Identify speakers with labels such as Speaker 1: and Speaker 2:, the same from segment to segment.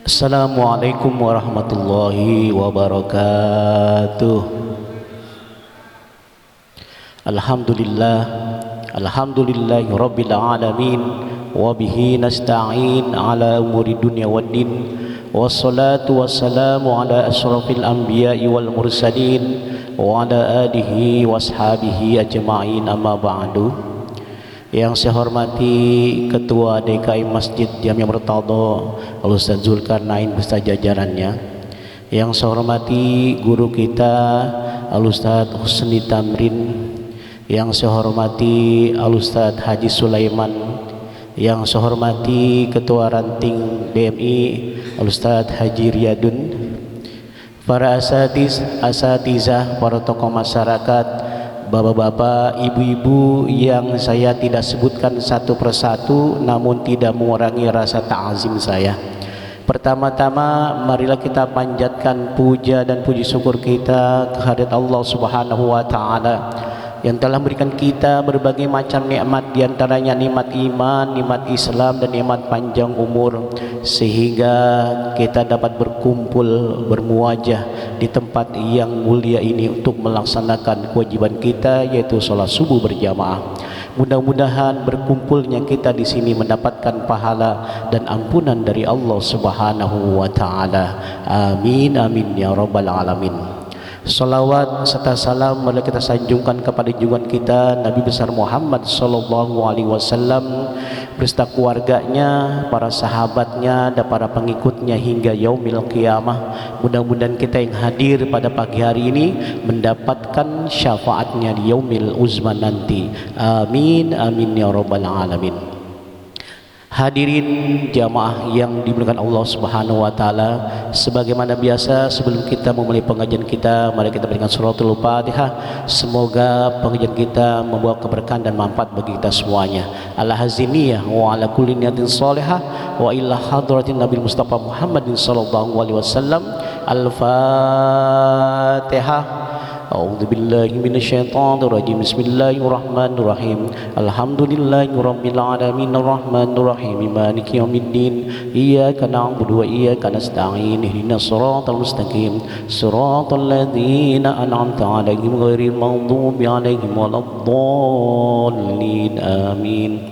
Speaker 1: Assalamualaikum warahmatullahi wabarakatuh. Alhamdulillah, alhamdulillahi rabbil alamin, wa bihi nasta'in ala umuri dunya waddin, wassalatu wassalamu ala asyrafil anbiya'i wal mursalin wa ala alihi washabihi ajma'in, amma ba'du. Yang saya hormati Ketua DKI Masjid Jami' Murtadha Al-Ustaz Zulkarnain beserta jajarannya. Yang saya hormati guru kita Al-Ustaz Husni Tamrin. Yang saya hormati Al-Ustaz Haji Sulaiman. Yang saya hormati Ketua Ranting BMI Al-Ustaz Haji Riyadun. Para asatizah, para tokoh masyarakat, bapak-bapak, ibu-ibu yang saya tidak sebutkan satu persatu, namun tidak mengurangi rasa ta'azim saya. Pertama-tama marilah kita panjatkan puja dan puji syukur kita kehadirat Allah Subhanahu wa taala yang telah memberikan kita berbagai macam nikmat, diantaranya nikmat iman, nikmat Islam, dan nikmat panjang umur, sehingga kita dapat berkumpul bermuajah di tempat yang mulia ini untuk melaksanakan kewajiban kita, yaitu sholat subuh berjamaah. Mudah-mudahan berkumpulnya kita di sini mendapatkan pahala dan ampunan dari Allah Subhanahu wa taala. Amin amin ya rabbal alamin. Salawat serta salam marilah kita sanjungkan kepada junjungan kita Nabi besar Muhammad sallallahu alaihi wasallam beserta keluarganya, para sahabatnya, dan para pengikutnya hingga yaumil qiyamah. Mudah-mudahan kita yang hadir pada pagi hari ini mendapatkan syafaatnya di yaumil uzman nanti. Amin amin ya rabbal alamin. Hadirin jamaah yang dimuliakan Allah Subhanahu wa taala, sebagaimana biasa sebelum kita memulai pengajian kita, mari kita berikan suratul Fatihah. Semoga pengajian kita membawa keberkahan dan manfaat bagi kita semuanya. Ala hazimiyah wa ala kulli niyatin shalihah wa ila hadratin Nabi Mustafa Muhammadin sallallahu alaihi wasallam. Al-Fatihah. A'udzu billahi minasyaitonir rajim. Bismillahirrahmanirrahim. Alhamdulillahirabbil alamin arrahmanir rahim maliki yaumiddin. Iyyaka na'budu wa iyyaka nasta'in. Ihdinas siratal mustaqim. Siratal ladzina an'amta 'alaihim ghairil maghdubi 'alaihim waladdallin. Amin.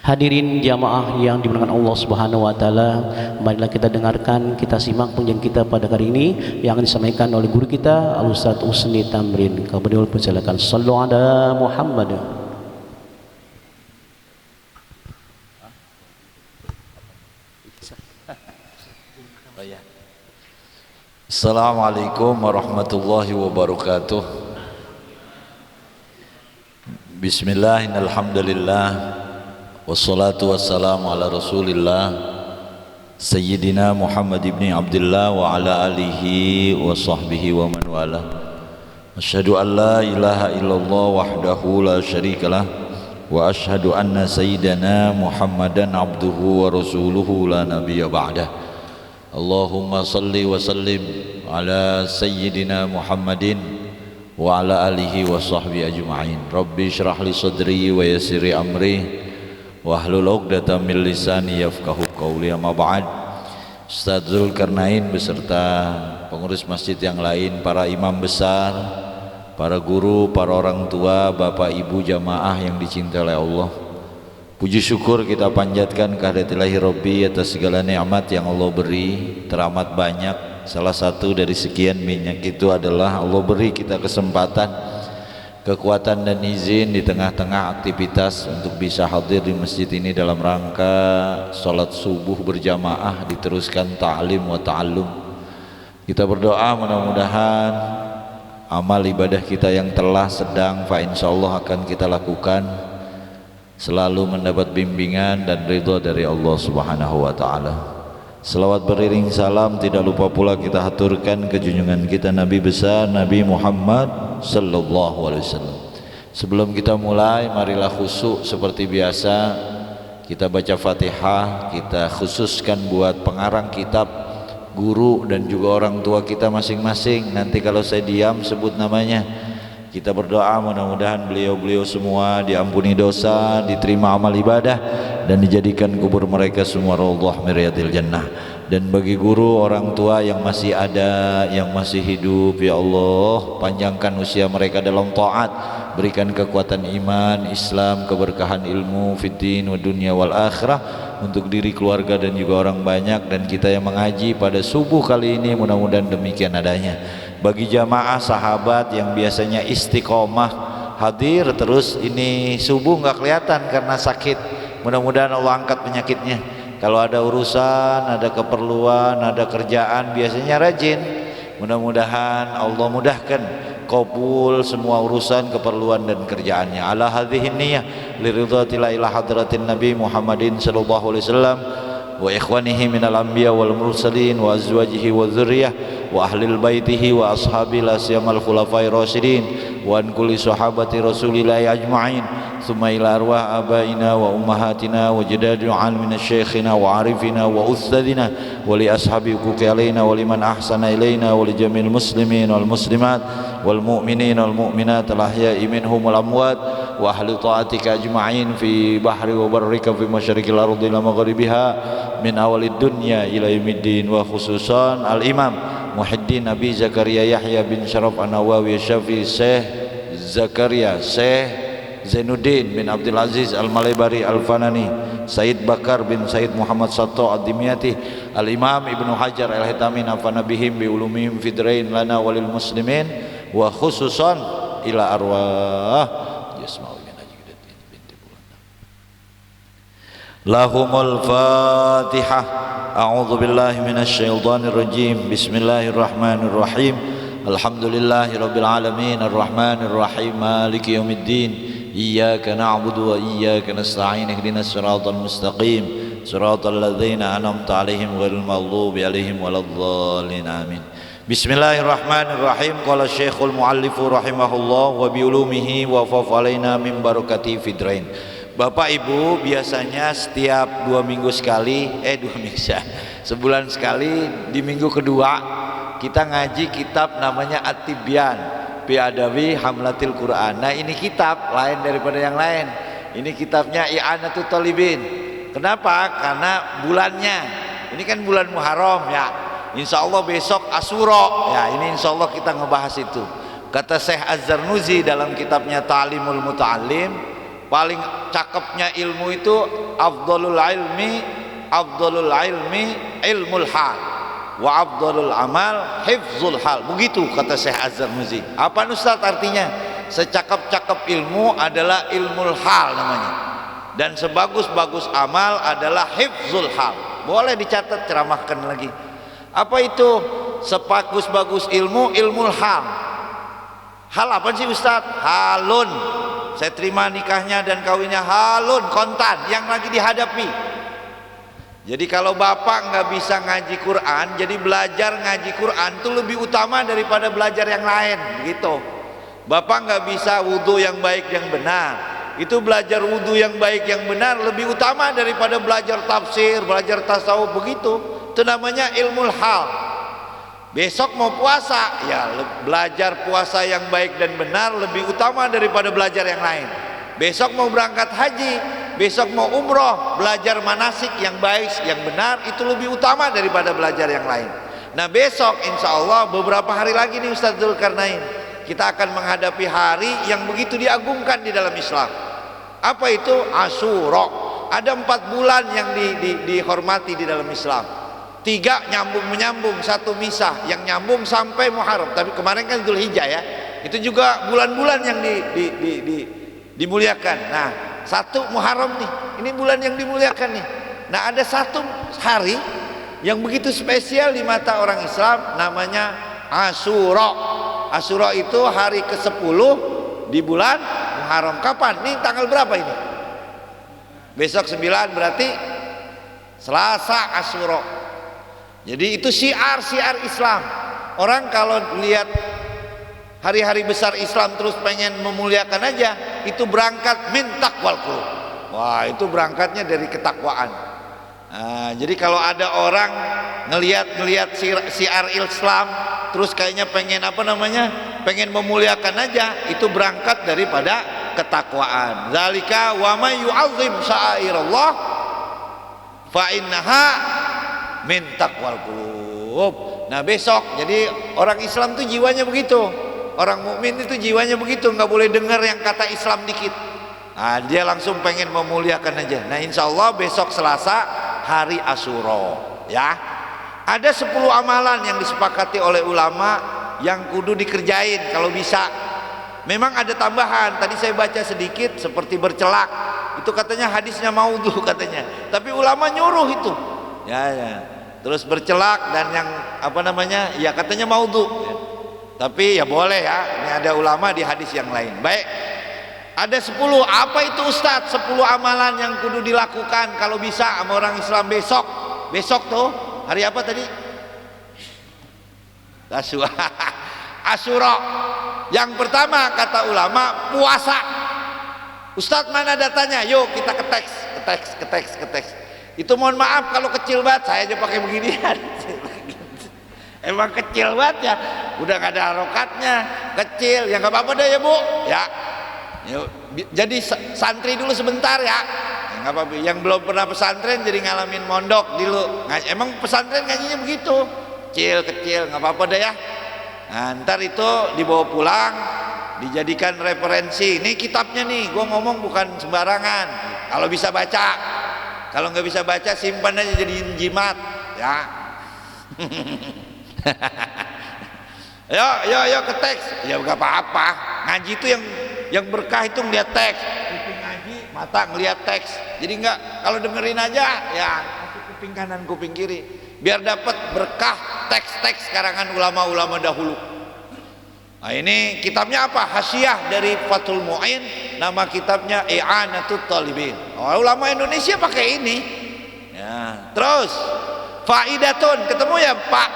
Speaker 1: Hadirin jamaah yang dimuliakan Allah Subhanahu wa taala, marilah kita dengarkan, kita simak pengajian kita pada hari ini yang akan disampaikan oleh guru kita Al-Ustaz Husni Tamrin. Kemudian persilakan sallu ala Muhammad.
Speaker 2: Assalamualaikum warahmatullahi wabarakatuh. Bismillahirrahmanirrahim. Alhamdulillah. Wassalatu wassalamu ala rasulillah Sayyidina Muhammad ibn Abdullah wa ala alihi wa sahbihi wa man wala. Asyhadu an la ilaha illallah wahdahu la syarikalah wa asyhadu anna sayyidana Muhammadan abduhu wa rasuluhu la nabiyya ba'dah. Allahumma salli wa sallim ala sayyidina Muhammadin wa ala alihi wa sahbihi ajma'in. Rabbi syrah li sadri wa yassiri amri wahlul 'uqdatam min lisani yafqahu qawli. Amma ba'd. Ustaz Zulkarnain beserta pengurus masjid yang lain, para imam besar, para guru, para orang tua, bapak ibu jamaah yang dicintai oleh Allah, puji syukur kita panjatkan kehadirat ilahi Rabbi atas segala nikmat yang Allah beri, teramat banyak. Salah satu dari sekian minyak itu adalah Allah beri kita kesempatan, kekuatan dan izin di tengah-tengah aktivitas untuk bisa hadir di masjid ini dalam rangka sholat subuh berjamaah, diteruskan ta'lim wa ta'allum. Kita berdoa mudah-mudahan amal ibadah kita yang telah sedang insyaallah akan kita lakukan selalu mendapat bimbingan dan ridha dari Allah Subhanahu wa taala. Selawat beriring salam tidak lupa pula kita haturkan ke junjungan kita Nabi besar Nabi Muhammad sallallahu alaihi wasallam. Sebelum kita mulai, marilah khusyuk seperti biasa. Kita baca Fatihah, kita khususkan buat pengarang kitab, guru, dan juga orang tua kita masing-masing. Nanti kalau saya diam sebut namanya. Kita berdoa mudah-mudahan beliau-beliau semua diampuni dosa, diterima amal ibadah, dan dijadikan kubur mereka semua raudhah min riyadil jannah. dan bagi guru orang tua yang masih ada, yang masih hidup, ya Allah panjangkan usia mereka dalam taat, berikan kekuatan iman, Islam, keberkahan ilmu fiddin wa dunya wal akhirah untuk diri, keluarga dan juga orang banyak, dan kita yang mengaji pada subuh kali ini mudah-mudahan demikian adanya. Bagi jamaah sahabat yang biasanya istiqomah hadir terus, ini subuh nggak kelihatan karena sakit, mudah-mudahan Allah angkat penyakitnya. Kalau ada urusan, ada keperluan, ada kerjaan, biasanya rajin, mudah-mudahan Allah mudahkan qabul semua urusan, keperluan dan kerjaannya. Ala hadhihi niyyah liridhatillah ila hadratin Nabi Muhammadin sallallahu alaihi wasallam wa ikhwanihi minal anbiya wal mursalin wa azwajihi wa dzurriyyah wa ahlil baitihi wa ashabil asyamal khulafai rasyidin wa an kulli sahabati rasulillahi ajma'in thumma ila arwah abaina wa ummahatina wa jadadu almina syekhina wa arifina wa ustadina wa li ashabi huquqi alaina wa liman ahsana ilaina wa li jamil muslimin wal muslimat wal mu'minin wal mu'minat al ahya'i minhum wal amwat wa ahli ta'atika ajma'in fi bahri wa barrika fi masyariqil ardi ila maghribiha min awalid dunya ila yaumiddin, wa khususan al imam Muhyiddin Abi Zakaria Yahya bin Syaraf An-Nawawi Syafi'i Syekh Zakaria Syekh Zainuddin bin Abdul Aziz Al-Malebari Al-Fanani, Said Bakar bin Said Muhammad Sato Ad-Dimyati, Al-Imam Ibnu Hajar Al-Hitami nafa'ana bihim bi ulumihim fid dharain lana walil muslimin, wa khususan ila arwah lahumul Fatihah. A'udzu billahi minasy syaithanir rajim. Bismillahirrahmanirrahim. Alhamdulillahirabbil alamin arrahmanir rahim maliki yaumiddin. Iyyaka na'budu wa iyyaka nasta'in ihdinas siratal mustaqim siratal ladzina an'amta 'alaihim ghairil maghdubi 'alaihim waladdallin. Amin. Bismillahirrahmanirrahim. Qala Syekhul Muallifu rahimahullah wa bi ulumihi wa faf alaina min barakati fidrain. Bapak Ibu, biasanya setiap 2 minggu sekali, 2 minggu sebulan sekali, di minggu kedua kita ngaji kitab namanya At-Tibyan fi Adabi Hamlatil Quran. Nah, ini kitab lain daripada yang lain. Ini kitabnya I'anatul Talibin. Kenapa? Karena bulannya, ini kan bulan Muharram ya. Insya Allah besok Asyura ya. Ini insya Allah kita ngebahas itu. Kata Syekh Az-Zarnuzi dalam kitabnya Ta'limul Muta'allim, paling cakepnya ilmu itu afdalul ilmi ilmul hal wa afdalul amal hifzul hal. Begitu kata Syekh Az-Zarnuzi. Apa Ustaz artinya? Secakep-cakep ilmu adalah ilmul hal namanya, dan sebagus-bagus amal adalah hifzul hal. Boleh dicatat, ceramahkan lagi. Apa itu sebagus-bagus ilmu? Ilmul hal. Hal apa sih Ustaz? Halun, saya terima nikahnya dan kawinnya halun, kontan yang lagi dihadapi. Jadi kalau bapak nggak bisa ngaji Quran, jadi belajar ngaji Quran itu lebih utama daripada belajar yang lain gitu. Bapak nggak bisa wudhu yang baik yang benar, itu belajar wudhu yang baik yang benar lebih utama daripada belajar tafsir, belajar tasawuf. Begitu, itu namanya ilmul hal. Besok mau puasa, ya belajar puasa yang baik dan benar lebih utama daripada belajar yang lain. Besok mau berangkat haji, besok mau umroh, belajar manasik yang baik yang benar itu lebih utama daripada belajar yang lain. Nah, besok insya Allah beberapa hari lagi nih Ustaz Dzulkarnain, kita akan menghadapi hari yang begitu diagungkan di dalam Islam. Apa itu? Asyura. Ada 4 bulan yang dihormati di dalam Islam. 3 nyambung-menyambung, 1 misah yang nyambung sampai Muharram. Tapi kemarin kan Dzulhijjah ya, itu juga bulan-bulan yang dimuliakan. Nah, 1 Muharram nih, ini bulan yang dimuliakan nih. Nah, ada 1 hari yang begitu spesial di mata orang Islam, namanya Asyura. Asyura itu hari ke-10 di bulan Muharram. Kapan? Nih tanggal berapa ini? Besok 9, berarti Selasa Asyura. Jadi itu syiar Islam. Orang kalau lihat hari-hari besar Islam terus pengen memuliakan aja, itu berangkat min taqwal qulub. Wah, itu berangkatnya dari ketakwaan. Nah, jadi kalau ada orang ngelihat syiar Islam terus kayaknya pengen pengen memuliakan aja, itu berangkat daripada ketakwaan. Zalika wa may yu'azzim sya'airallah fa innaha min taqwal qulub. Nah besok, jadi orang Islam tuh jiwanya begitu, orang mukmin itu jiwanya begitu, nggak boleh dengar yang kata Islam dikit. Nah, dia langsung pengen memuliakan aja. Nah insya Allah besok Selasa hari Asyura ya. Ada 10 amalan yang disepakati oleh ulama yang kudu dikerjain kalau bisa. Memang ada tambahan, tadi saya baca sedikit seperti bercelak. Itu katanya hadisnya maudhu katanya. Tapi ulama nyuruh itu. Ya. Terus bercelak dan yang apa namanya? Ya katanya maudhu. Tapi ya boleh ya. Ini ada ulama di hadis yang lain. Baik. Ada 10. Apa itu Ustadz? 10 amalan yang kudu dilakukan kalau bisa sama orang Islam besok. Besok tuh hari apa tadi? Asyura. Yang pertama kata ulama puasa. Ustadz mana datanya? Yuk kita ke teks. Itu mohon maaf kalau kecil banget, saya aja pakai beginian. Emang kecil banget ya, udah gak ada harokatnya, kecil. Ya nggak apa-apa deh ya bu. Ya. Jadi santri dulu sebentar ya. Nggak apa-apa. Yang belum pernah pesantren jadi ngalamin mondok dulu. Emang pesantren ngajinya begitu, kecil, nggak apa-apa deh ya. Nah, ntar itu dibawa pulang, dijadikan referensi. Ini kitabnya nih, gue ngomong bukan sembarangan. Kalau bisa baca, kalau nggak bisa baca simpan aja jadiin jimat, ya. Yo ke teks, ya nggak apa-apa. Ngaji itu yang berkah itu ngeliat teks. Kuping ngaji, mata ngeliat teks. Jadi nggak kalau dengerin aja, ya kasih kuping kanan, kuping kiri. Biar dapat berkah teks-teks karangan ulama-ulama dahulu. Nah ini kitabnya apa? Hasyiah dari Fathul Mu'in. Nama kitabnya I'anatut Talibin. Ulama Indonesia pakai ini ya. Terus faidatun, ketemu ya Pak?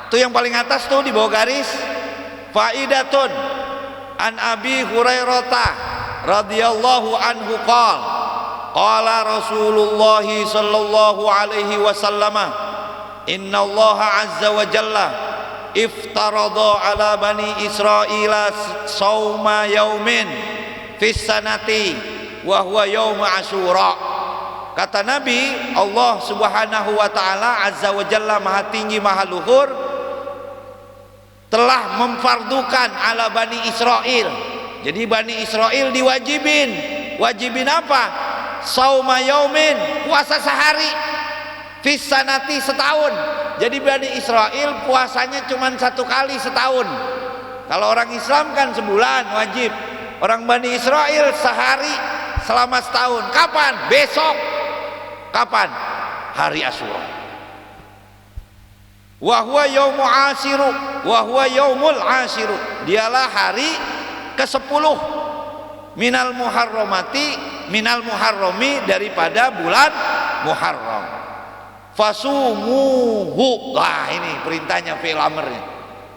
Speaker 2: Itu yang paling atas tuh di bawah garis. Faidatun an Abi Hurairah radhiyallahu anhu qala Rasulullah sallallahu alaihi wasallam, inna Allah azza wa jalla iftarada ala bani Israila sauma yaumin fis sanati wa huwa yaum Asyura. Kata Nabi, Allah subhanahu wa ta'ala azza wa jalla maha tinggi maha luhur telah memfardukan ala bani Israel. Jadi bani Israel wajibin apa? Sauma yaumin, puasa sehari, fis sanati setahun. Jadi Bani Israel puasanya cuma 1 kali setahun. Kalau orang Islam kan sebulan wajib. Orang Bani Israel sehari selama setahun. Kapan? Besok. Kapan? Hari Asyura. Wa huwa yaumu asyiru, wa huwa yaumul asyiru. Dialah hari ke-10 minal muharrami daripada bulan Muharram. Fasumuhu. Wah ini perintahnya fi'il amrnya.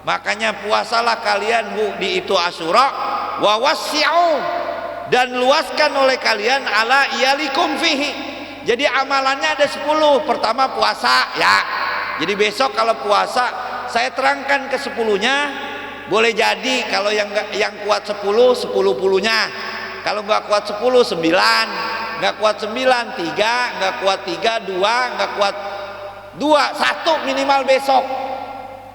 Speaker 2: Makanya puasalah kalian di itu Asyura, wa wasi'u, dan luaskan oleh kalian ala iyalikum fihi. Jadi amalannya ada 10. Pertama puasa ya. Jadi besok kalau puasa saya terangkan ke 10-nya. Boleh jadi kalau yang kuat 10 10-10-nya. Kalau nggak kuat 10 9, nggak kuat 9 3, nggak kuat 3 2, nggak kuat 2 1 minimal besok.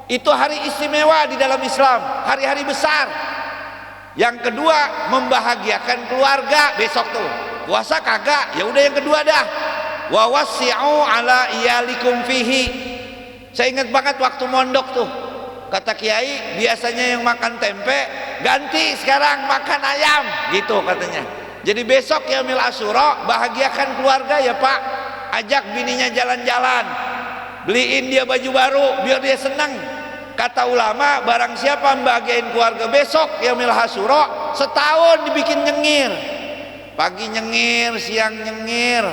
Speaker 2: Itu hari istimewa di dalam Islam, hari-hari besar. Yang kedua membahagiakan keluarga besok tuh. Puasa kagak, ya udah yang kedua dah. Wa wasi'u ala iyalikum fihi. Saya ingat banget waktu mondok tuh. Kata kiai biasanya yang makan tempe ganti sekarang makan ayam gitu katanya. Jadi besok Yaumil Asyura bahagiakan keluarga ya Pak. Ajak bininya jalan-jalan, beliin dia baju baru biar dia senang. Kata ulama barang siapa membahagiain keluarga besok Yaumil Asyura setahun dibikin nyengir. Pagi nyengir, siang nyengir,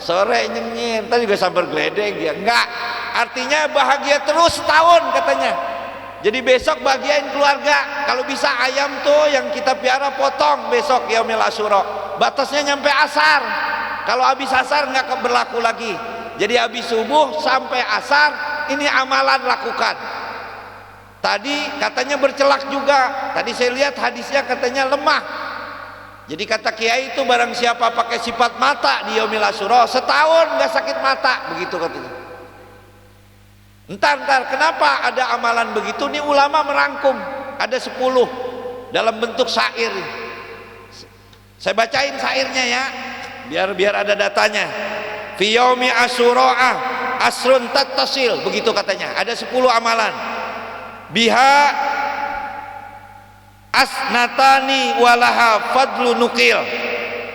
Speaker 2: sore nyengir, tadi juga sambar geledek ya. Enggak, artinya bahagia terus setahun katanya. Jadi besok bahagiain keluarga. Kalau bisa ayam tuh yang kita piara potong besok Yaumil Asyura. Batasnya nyampe asar. Kalau habis asar nggak berlaku lagi. Jadi habis subuh sampai asar ini amalan lakukan. Tadi katanya bercelak juga. Tadi saya lihat hadisnya katanya lemah.
Speaker 3: Jadi kata kiai itu barang siapa pakai sifat mata di yaumil asyura setahun nggak sakit mata, begitu katanya. Entar kenapa ada amalan begitu? Nih ulama merangkum ada 10 dalam bentuk syair. Saya bacain syairnya ya, biar ada datanya. Fi yaumi asyura asrun tattasil, begitu katanya. Ada 10 amalan. Biha asnatani walaha fadlu nukil.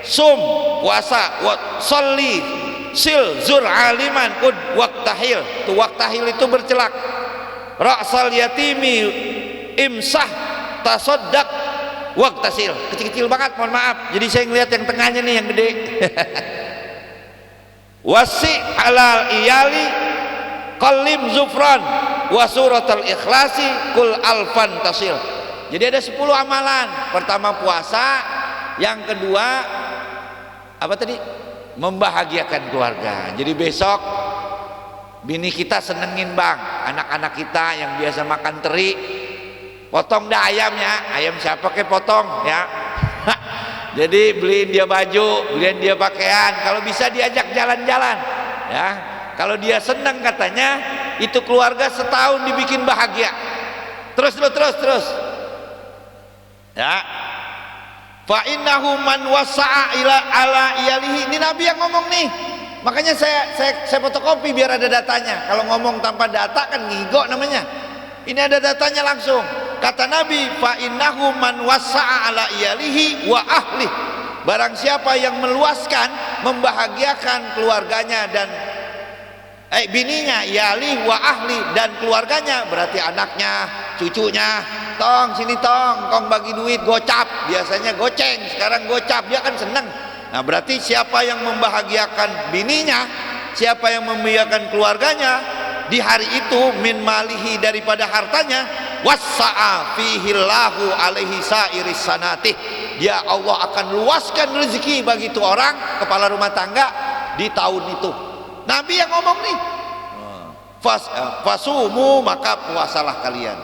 Speaker 3: Sum puasa, wa sholli sil zur aliman ud waktahil. Tuh waktahil itu bercelak. Ra'sal yatimi imsah tasaddaq waktasil. Kecil-kecil banget, mohon maaf. Jadi saya ngelihat yang tengahnya nih yang gede. Wasi alal iyali qalim zufran wa suratul ikhlasi kul alfan tasil. Jadi ada 10 amalan. Pertama puasa, yang kedua apa tadi? Membahagiakan keluarga. Jadi besok bini kita senengin bang, anak-anak kita yang biasa makan teri, potong dah ayamnya. Ayam siapa ke potong ya. Jadi beliin dia baju, beliin dia pakaian, kalau bisa diajak jalan-jalan ya. Kalau dia senang katanya, itu keluarga setahun dibikin bahagia. Terus ya. Fa innahu man wasa'a ila ala iyalihi. Ini Nabi yang ngomong nih. Makanya saya fotokopi biar ada datanya. Kalau ngomong tanpa data kan ngigo namanya. Ini ada datanya langsung. Kata Nabi, fa innahu man wasa'a ala iyalihi wa ahli. Barang siapa yang meluaskan, membahagiakan keluarganya dan bininya, iyali wa ahli, dan keluarganya, berarti anaknya, cucunya. Tong sini tong, kong bagi duit gocap, biasanya goceng, sekarang gocap, dia kan seneng. Nah berarti siapa yang membahagiakan bininya, siapa yang membahagiakan keluarganya di hari itu, min malihi, daripada hartanya, wassa'a fihillahu alaihi sa'iris sanatih, dia Allah akan luaskan rezeki bagi itu orang kepala rumah tangga di tahun itu. Nabi yang ngomong nih. Fasumu, maka puasalah kalian.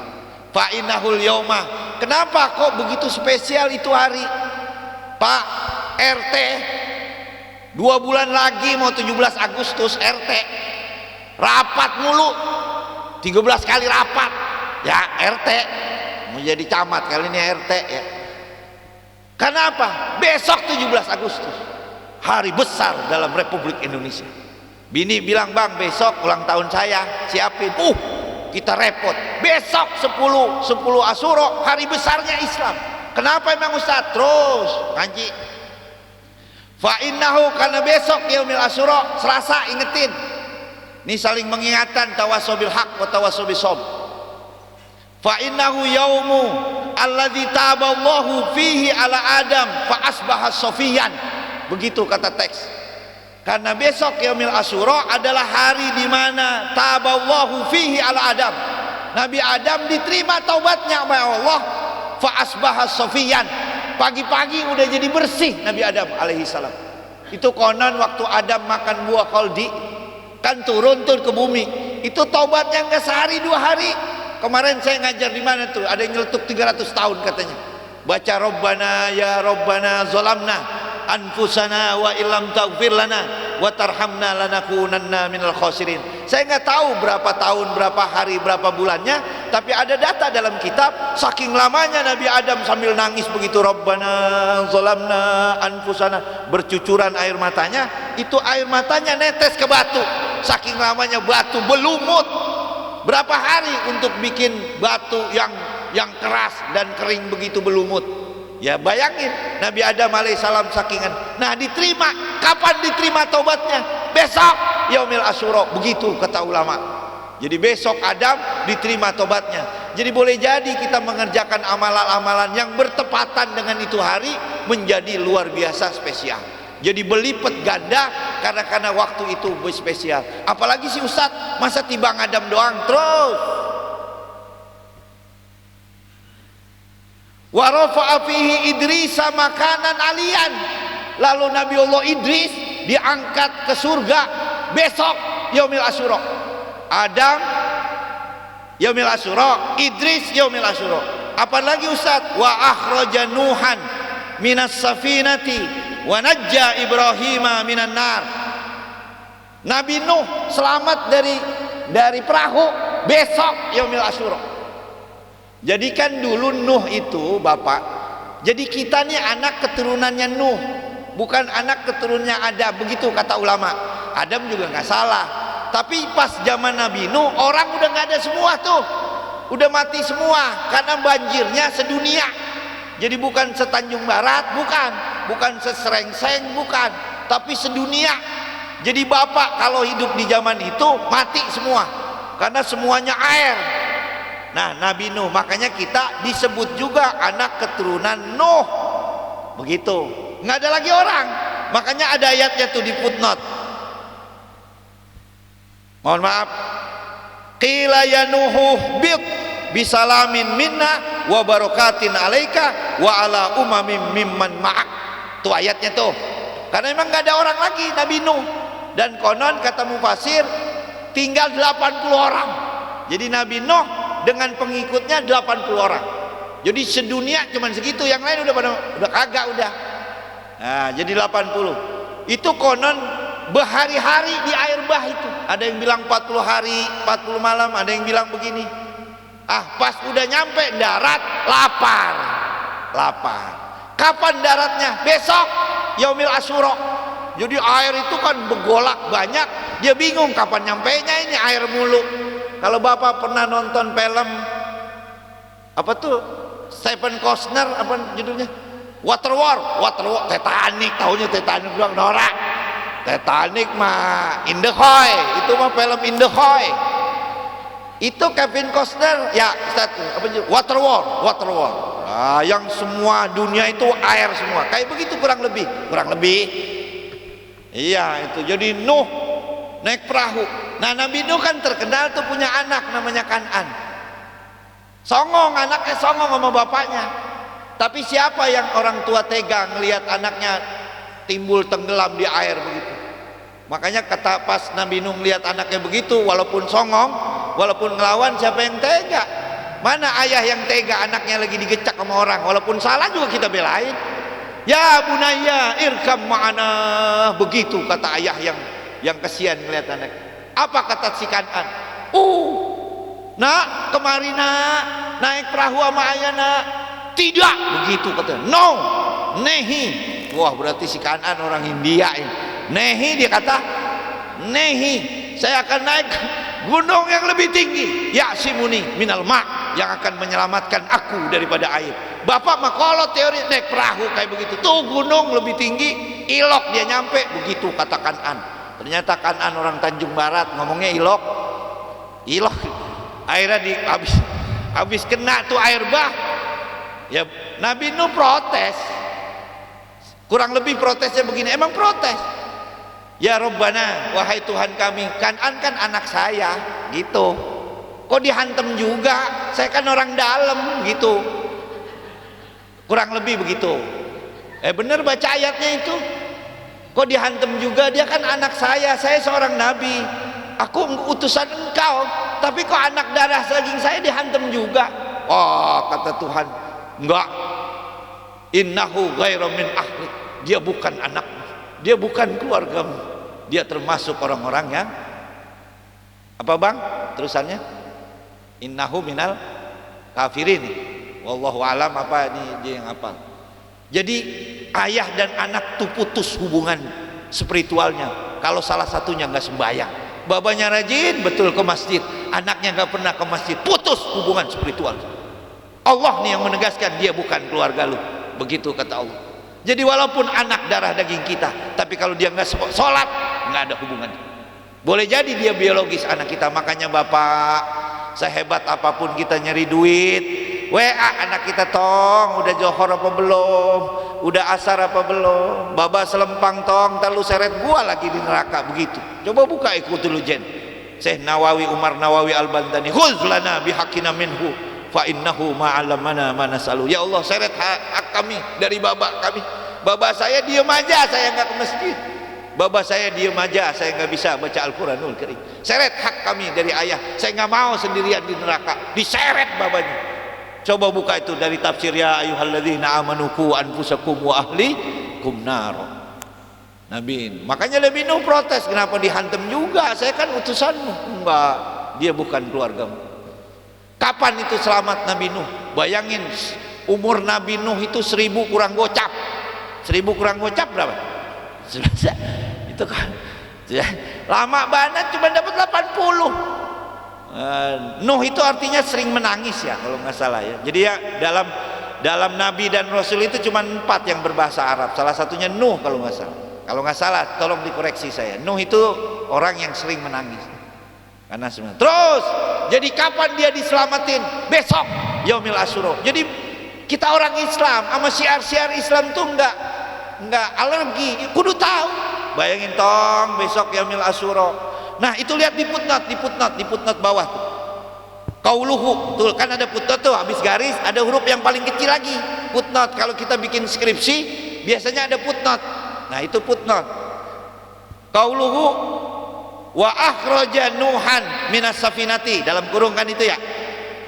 Speaker 3: Fa innahul yauma. Kenapa kok begitu spesial itu hari? Pak RT 2 bulan lagi mau 17 Agustus, RT rapat mulu, 13 kali rapat ya. RT mau jadi camat, kali ini RT ya. Kenapa? Besok 17 Agustus hari besar dalam Republik Indonesia. Bini bilang, bang besok ulang tahun saya, siapin. Kita repot. Besok 10 Asyura, hari besarnya Islam. Kenapa emang Ustaz? Terus ngaji. Fa innahu, karena besok yaumil Asyura, Selasa, ingetin. Ini saling mengingatkan, tawasobil haq wa tawasobil sob. Fa innahu yaumu alladzi taballahu fihi ala Adam fa asbaha sofiyan. Begitu kata teks. Karena besok yaumil Asyura adalah hari di mana taballahu fihi ala Adam. Nabi Adam diterima taubatnya oleh Allah, fa asbaha sofiyan. Pagi-pagi udah jadi bersih Nabi Adam alaihi salam. Itu konon waktu Adam makan buah kholdi, kan turun ke bumi. Itu taubatnya nggak sehari 2 hari. Kemarin saya ngajar di mana tuh, ada yang nyeletuk 300 tahun katanya. Baca Rabbana ya Rabbana zolamna anfusana wa illam taghfir lana wa tarhamna lanakunanna minal khasirin. Saya nggak tahu berapa tahun, berapa hari, berapa bulannya, tapi ada data dalam kitab, saking lamanya Nabi Adam sambil nangis begitu, Rabbana zolamna anfusana, bercucuran air matanya. Itu air matanya netes ke batu, saking lamanya batu belumut. Berapa hari untuk bikin batu yang keras dan kering begitu belumut. Ya bayangin, Nabi Adam alaihissalam sakingan. Nah diterima, kapan diterima taubatnya? Besok yaumil Asyura, begitu kata ulama. Jadi besok Adam diterima taubatnya. Jadi boleh jadi kita mengerjakan amalan-amalan yang bertepatan dengan itu hari, menjadi luar biasa spesial. Jadi berlipat ganda karena waktu itu spesial. Apalagi si Ustadz, masa tibang Adam doang terus. Wa rafa'a fihi Idrisa makanan aliyan. Lalu Nabi Allah Idris diangkat ke surga besok yaumil Asyura. Adam yaumil Asyura, Idris yaumil Asyura. Apalagi Ustaz? Wa akhraja Nuhan minas safinati wa najja Ibrahima minan nar. Nabi Nuh selamat dari perahu besok yaumil asyura. Jadi kan dulu Nuh itu Bapak, jadi kita nih anak keturunannya Nuh, bukan anak keturunannya Adam, begitu kata ulama. Adam juga nggak salah, tapi pas zaman Nabi Nuh orang udah nggak ada semua tuh, udah mati semua karena banjirnya sedunia. Jadi bukan setanjung barat, bukan seserengseng, bukan, tapi sedunia. Jadi Bapak kalau hidup di zaman itu mati semua karena semuanya air. Nah, Nabi Nuh, makanya kita disebut juga anak keturunan Nuh. Begitu. Nggak ada lagi orang. Makanya ada ayatnya tuh di footnote. Mohon maaf. Qila ya Nuhu bid bisalamin minna wa barakatin alaika wa ala umamin mimman ma'ak. Tuh ayatnya tuh. Karena memang nggak ada orang lagi Nabi Nuh. Dan konon kata mufasir tinggal 80 orang. Jadi Nabi Nuh dengan pengikutnya 80 orang. Jadi sedunia cuman segitu, yang lain udah kagak udah. Nah, jadi 80. Itu konon berhari-hari di air bah itu. Ada yang bilang 40 hari, 40 malam, ada yang bilang begini. Pas udah nyampe darat lapar. Kapan daratnya? Besok yaumil asyura. Jadi air itu kan bergolak banyak, dia bingung kapan nyampainya ini air mulu. Kalau Bapak pernah nonton film apa tuh Stephen Costner, apa judulnya, Waterworld, Titanic, tahunya Titanic doang, norak. Titanic mah In the Hoy, itu mah film In the Hoy. Itu Kevin Costner ya, apa Waterworld. Nah, yang semua dunia itu air semua, kayak begitu kurang lebih. Iya itu. Jadi Nuh naik perahu. Nah Nabi Nuh kan terkenal tuh punya anak namanya Kan'an. Songong, anaknya songong sama bapaknya. Tapi siapa yang orang tua tega ngelihat anaknya timbul tenggelam di air begitu? Makanya kata pas Nabi Nuh ngelihat anaknya begitu, walaupun songong, walaupun ngelawan, siapa yang tega? Mana ayah yang tega anaknya lagi digecak sama orang, walaupun salah juga kita belain. Ya bunayya irkam ma'ana, begitu kata ayah yang kesian ngeliat anak. Apa kata si Kan'an? Nak, kemari nak, naik perahu sama ayah nak. Tidak, begitu kata. No, nehi. Wah, berarti si Kan'an orang India ini. Nehi, dia kata nehi, saya akan naik gunung yang lebih tinggi, ya simuni minal ma', yang akan menyelamatkan aku daripada air. Bapak mah kalau teori naik perahu kayak begitu, tuh gunung lebih tinggi, ilok dia nyampe, begitu kata Kan'an. Ternyata Kan'an orang Tanjung Barat, ngomongnya ilok. Akhirnya habis kena tuh air bah. Ya Nabi Nuh protes, kurang lebih protesnya begini, emang protes. Ya Rabbana, wahai Tuhan kami, Kan'an kan anak saya, gitu. Kok dihantem juga? Saya kan orang dalam, gitu. Kurang lebih begitu. Bener baca ayatnya itu. Kok dihantem juga? Dia kan anak saya seorang nabi. Aku utusan engkau, tapi kok anak darah daging saya dihantem juga? Oh, kata Tuhan, enggak. Innahu ghairu min ahlik. Dia bukan anakmu, dia bukan keluargamu, dia termasuk orang-orang yang apa bang terusannya, innahu minal kafirin. Wallahu alam, apa ini dia yang hafal. Jadi ayah dan anak tuh putus hubungan spiritualnya kalau salah satunya nggak sembahyang. Babanya rajin betul ke masjid, anaknya nggak pernah ke masjid, putus hubungan spiritual. Allah nih yang menegaskan dia bukan keluarga lu, begitu kata Allah. Jadi walaupun anak darah daging kita, tapi kalau dia nggak sholat, nggak ada hubungan. Boleh jadi dia biologis anak kita. Makanya Bapak, sehebat apapun kita nyari duit, WA anak kita tong, udah johor apa belum, udah asar apa belum, baba selempang tong, ntar lu seret gua lagi di neraka, begitu. Coba buka ikutul jen Syekh Nawawi Umar Nawawi Al-Bantani, khudz lana bihaqina minhu fa innahu ma'alamana manasalu. Ya Allah, seret hak kami dari baba kami. Baba saya diem aja, saya nggak ke masjid. Baba saya diem aja, saya nggak bisa baca Al-Quranul Karim. Seret hak kami dari ayah, saya nggak mau sendirian di neraka, diseret babanya. Coba buka itu dari tafsir ya ayyuhalladzina amanu qu anfusakum wa ahlikum nar. Nabi, makanya Nabi Nuh protes, kenapa dihantam juga? Saya kan utusanmu. Enggak, dia bukan keluargamu. Kapan itu selamat Nabi Nuh? Bayangin umur Nabi Nuh itu 1000 kurang gocap. 1000 kurang gocap berapa? Itu kan lama banget, cuma dapat 80. Nuh itu artinya sering menangis ya kalau nggak salah ya. Jadi ya dalam Nabi dan Rasul itu cuma 4 yang berbahasa Arab. Salah satunya Nuh kalau nggak salah. Kalau nggak salah, tolong dikoreksi saya. Nuh itu orang yang sering menangis. Karena sebenarnya. Terus, jadi kapan dia diselamatin? Besok, Yaumil Asyura. Jadi kita orang Islam sama syiar-syiar Islam tuh nggak alergi. Kudu tahu. Bayangin tong, besok Yaumil Asyura. Nah itu lihat di footnote bawah tuh. Qauluhu, tuh kan ada footnote tuh, habis garis ada huruf yang paling kecil lagi. Footnote. Kalau kita bikin skripsi, biasanya ada footnote. Nah itu footnote. Qauluhu wa akhraja nuhan minas safinati, dalam kurung kan itu ya.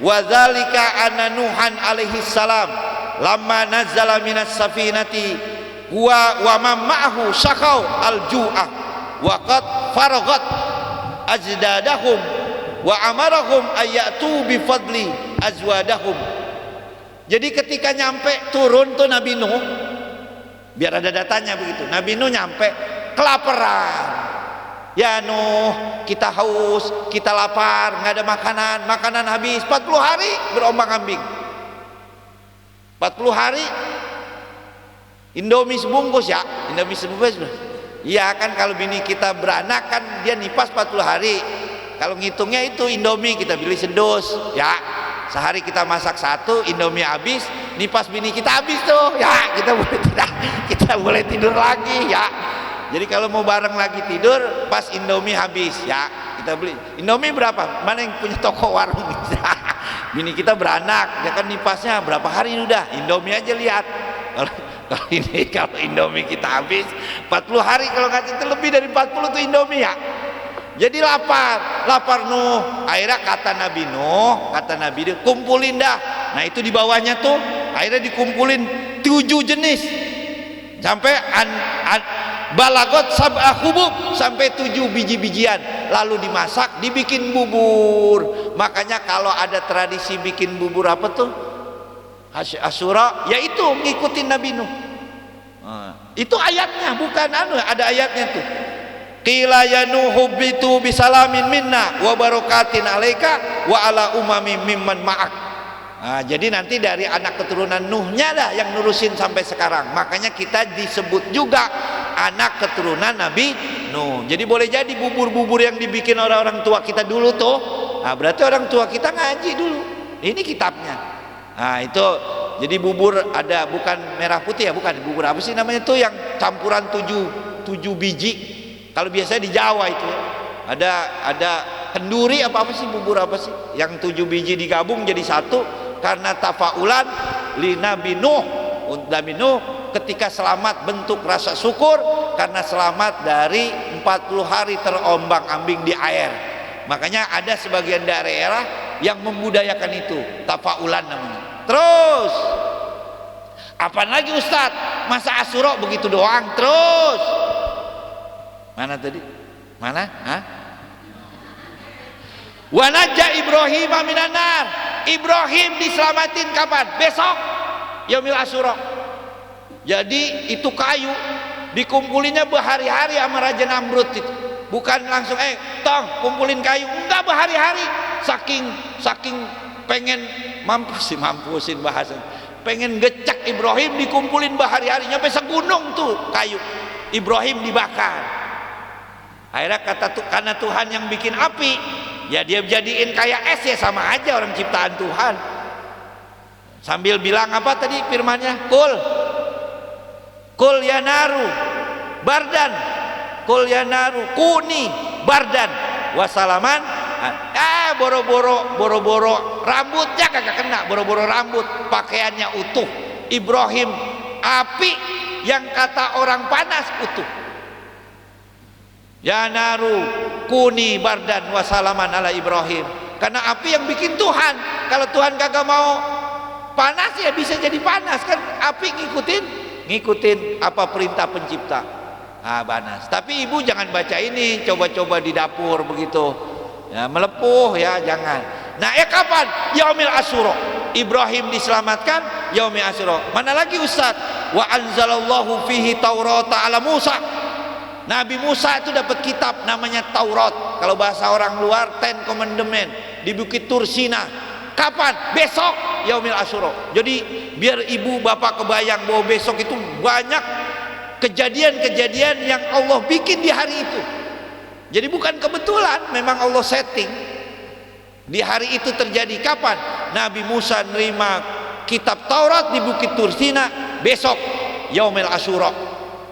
Speaker 3: Wa dzalika anna nuhan alaihi salam lamma nazzala minas safinati wa man ma'ahu syaqau al-ju'a wa qad faragat ajdadahum wa amarahum ayatu bi fadli azwadahum. Jadi ketika nyampe turun tuh Nabi Nuh, biar ada datanya begitu. Nabi Nuh nyampe kelaparan. Ya Nuh, kita haus, kita lapar, nggak ada makanan habis. 40 hari berombang-ambing. 40 hari Indomie sebungkus ya, Indomie sebungkus. Iya kan, kalau bini kita beranak kan dia nipas 40 hari. Kalau ngitungnya itu Indomie kita beli sedus ya. Sehari kita masak 1, Indomie habis, nipas bini kita habis tuh ya, kita boleh tidur lagi ya. Jadi kalau mau bareng lagi tidur pas Indomie habis ya, kita beli Indomie berapa, mana yang punya toko warung. Bini kita beranak, dia kan nipasnya berapa hari udah, Indomie aja lihat. Kalau Indomie kita habis 40 hari, kalau nggak itu lebih dari 40 tuh Indomie ya. Jadi lapar Nuh. Akhirnya kata Nabi Nuh, kumpulin dah. Nah itu di bawahnya tuh akhirnya dikumpulin 7 jenis sampai balagot sab'ah hubub, sampai 7 biji-bijian, lalu dimasak, dibikin bubur. Makanya kalau ada tradisi bikin bubur apa tuh Asyura, yaitu ngikutin Nabi Nuh. Itu ayatnya, bukan ada ayatnya tuh. Qila ya Nuhu bitu bisalamin minna wa barakatin alaika wa ala umami mimman ma'ak. Nah, jadi nanti dari anak keturunan Nuhnya dah yang nurusin sampai sekarang. Makanya kita disebut juga anak keturunan Nabi Nuh. Jadi boleh jadi bubur-bubur yang dibikin orang-orang tua kita dulu tuh, nah berarti orang tua kita ngaji dulu. Ini kitabnya. Nah itu, jadi bubur ada bukan merah putih ya, bukan, bubur apa sih namanya tuh yang campuran 7 biji. Kalau biasanya di Jawa itu ada kenduri apa sih, bubur apa sih yang 7 biji digabung jadi satu, karena tafaulan li Nabi Nuh. Nabi Nuh ketika selamat bentuk rasa syukur karena selamat dari 40 hari terombang-ambing di air. Makanya ada sebagian daerah yang membudayakan itu, tafaulan namanya. Terus apa lagi Ustadz? Masa Asyura begitu doang terus? Mana tadi? Mana? Wa najja Ibrahim minan nar. Ibrahim diselamatin kapan? Besok Yaumil Asyura. Jadi itu kayu dikumpulinnya berhari-hari sama Raja Namrud itu. Bukan langsung tong kumpulin kayu, enggak, berhari-hari. Saking pengen mampusin bahasa. Pengen gecak Ibrahim, dikumpulin berhari-hari, nyampe segunung tuh kayu. Ibrahim dibakar. Akhirnya karena Tuhan yang bikin api, ya dia jadiin kayak es, ya sama aja orang ciptaan Tuhan. Sambil bilang apa tadi firmannya? Kul ya naru bardan, kul ya naru kuni bardan wasalaman. Boro-boro rambutnya kagak kena, boro-boro rambut, pakaiannya utuh. Ibrahim api yang kata orang panas utuh. Ya naru kuni bardan wasalaman ala Ibrahim. Karena api yang bikin Tuhan. Kalau Tuhan kagak mau panas ya bisa jadi panas kan, api ngikutin apa perintah pencipta. Panas. Tapi ibu jangan baca ini, coba-coba di dapur begitu ya, melepuh ya, jangan. Nah kapan? Yaumil Asyura. Ibrahim diselamatkan yaumil Asyura. Mana lagi Ustaz? Wa anzalallahu fihi Taurata ala Musa. Nabi Musa itu dapat kitab namanya Taurat. Kalau bahasa orang luar Ten Commandment di Bukit Tursina. Kapan? Besok yaumil Asyura. Jadi biar ibu bapak kebayang bahwa besok itu banyak kejadian-kejadian yang Allah bikin di hari itu. Jadi bukan kebetulan, memang Allah setting. Di hari itu terjadi kapan? Nabi Musa nerima kitab Taurat di Bukit Tursina, besok yaumil Asyura.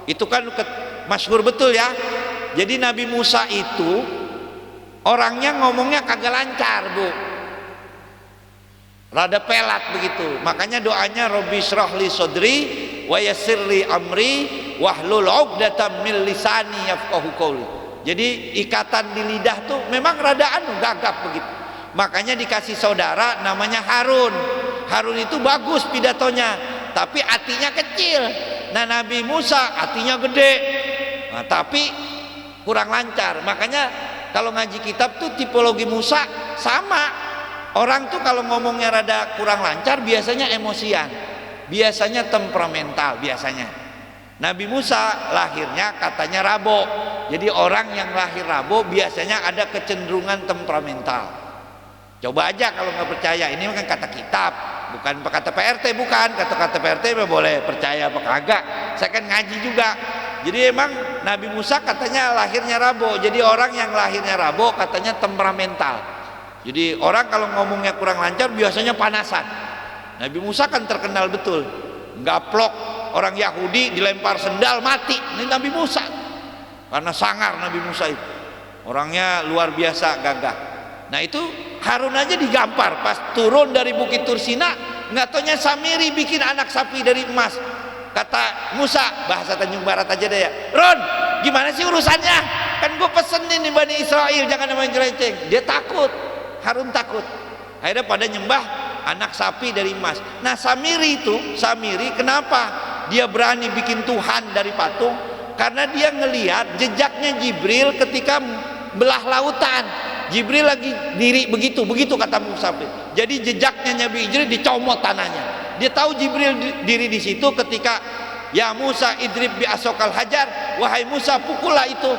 Speaker 3: Itu kan masyhur betul ya. Jadi Nabi Musa itu orangnya ngomongnya kagak lancar, Bu. Rada pelat begitu. Makanya doanya Rabbi shrahli sodri wa yassirli amri wahlul 'uqdatam min lisani yafqahu qawli. Jadi ikatan di lidah tuh memang rada gagap begitu. Makanya dikasih saudara namanya Harun. Harun itu bagus pidatonya, tapi hatinya kecil. Nah Nabi Musa hatinya gede, tapi kurang lancar. Makanya kalau ngaji kitab tuh tipologi Musa sama. Orang tuh kalau ngomongnya rada kurang lancar biasanya emosian, biasanya temperamental biasanya. Nabi Musa lahirnya katanya Rabo. Jadi orang yang lahir Rabo biasanya ada kecenderungan temperamental. Coba aja kalau nggak percaya, ini kan kata kitab, bukan kata PRT, bukan kata PRT boleh percaya apa kagak. Saya kan ngaji juga. Jadi emang Nabi Musa katanya lahirnya Rabo. Jadi orang yang lahirnya Rabo katanya temperamental. Jadi orang kalau ngomongnya kurang lancar biasanya panasan. Nabi Musa kan terkenal betul, gaplok orang Yahudi dilempar sendal mati. Ini Nabi Musa, karena sangar Nabi Musa itu. Orangnya luar biasa gagah. Nah itu Harun aja digampar pas turun dari Bukit Tursina, nggak taunya Samiri bikin anak sapi dari emas. Kata Musa, bahasa Tanjung Barat aja deh ya, Ron gimana sih urusannya, kan gue pesen nih Bani Israel jangan main jerenceng. Dia takut, Harun takut. Akhirnya pada nyembah anak sapi dari emas. Nah Samiri kenapa dia berani bikin Tuhan dari patung? Karena dia ngelihat jejaknya Jibril ketika belah lautan. Jibril lagi diri begitu kata Musa. Jadi jejaknya Nabi Jibril dicomot tanahnya. Dia tahu Jibril diri di situ ketika ya Musa idrib bi asokal hajar, wahai Musa pukullah itu.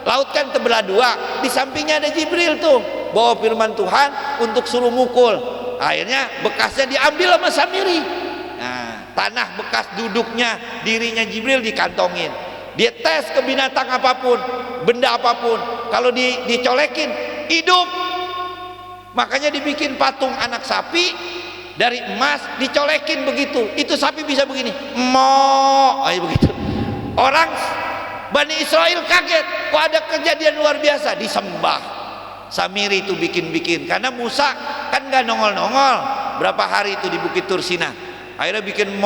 Speaker 3: Laut kan terbelah dua, di sampingnya ada Jibril tuh bawa firman Tuhan untuk suruh mukul. Akhirnya bekasnya diambil sama Samiri. Nah, tanah bekas duduknya dirinya Jibril dikantongin. Dia tes ke binatang apapun, benda apapun, kalau dicolekin hidup. Makanya dibikin patung anak sapi dari emas, dicolekin begitu, itu sapi bisa begini, ayo begitu. Orang Bani Israel kaget, kok ada kejadian luar biasa, disembah. Samiri itu bikin karena Musa kan nggak nongol berapa hari itu di Bukit Tursina. Akhirnya bikin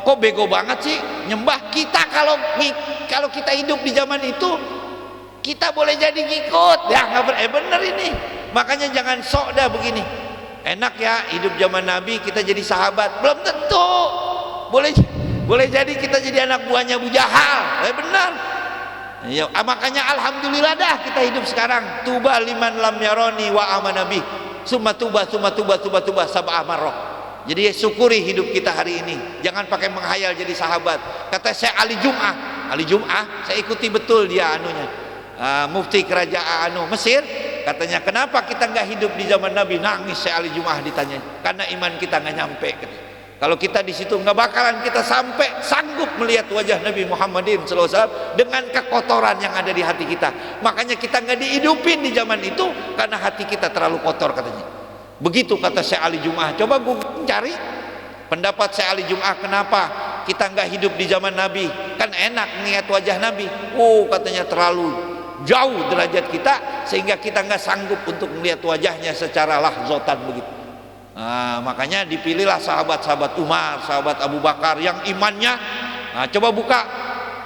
Speaker 3: kok bego banget sih nyembah. Kita kalau kita hidup di zaman itu kita boleh jadi ngikut ya, nggak bener ini. Makanya jangan sok dah begini. Enak ya hidup zaman Nabi kita jadi sahabat, belum tentu. Boleh jadi kita jadi anak buahnya Abu Jahal, benar. Ya, makanya alhamdulillah dah kita hidup sekarang. Tuba liman lam yaroni wa amanabi. Summa tuba sab'ah marrah. Jadi syukuri hidup kita hari ini. Jangan pakai menghayal jadi sahabat. Kata saya Ali Jum'ah, saya ikuti betul dia anunya. Mufti kerajaan Mesir katanya, kenapa kita nggak hidup di zaman Nabi? Nangis saya Ali Jum'ah ditanya. Karena iman kita nggak nyampe. Kalau kita di situ nggak bakalan kita sampai sanggup melihat wajah Nabi Muhammadin SAW dengan kekotoran yang ada di hati kita. Makanya kita nggak dihidupin di zaman itu karena hati kita terlalu kotor katanya. Begitu kata Syekh Ali Jum'ah. Coba gue cari pendapat Syekh Ali Jum'ah kenapa kita nggak hidup di zaman Nabi. Kan enak melihat wajah Nabi. Katanya terlalu jauh derajat kita sehingga kita nggak sanggup untuk melihat wajahnya secara lahzotan begitu. Makanya dipilihlah sahabat-sahabat Umar, sahabat Abu Bakar yang imannya. Coba buka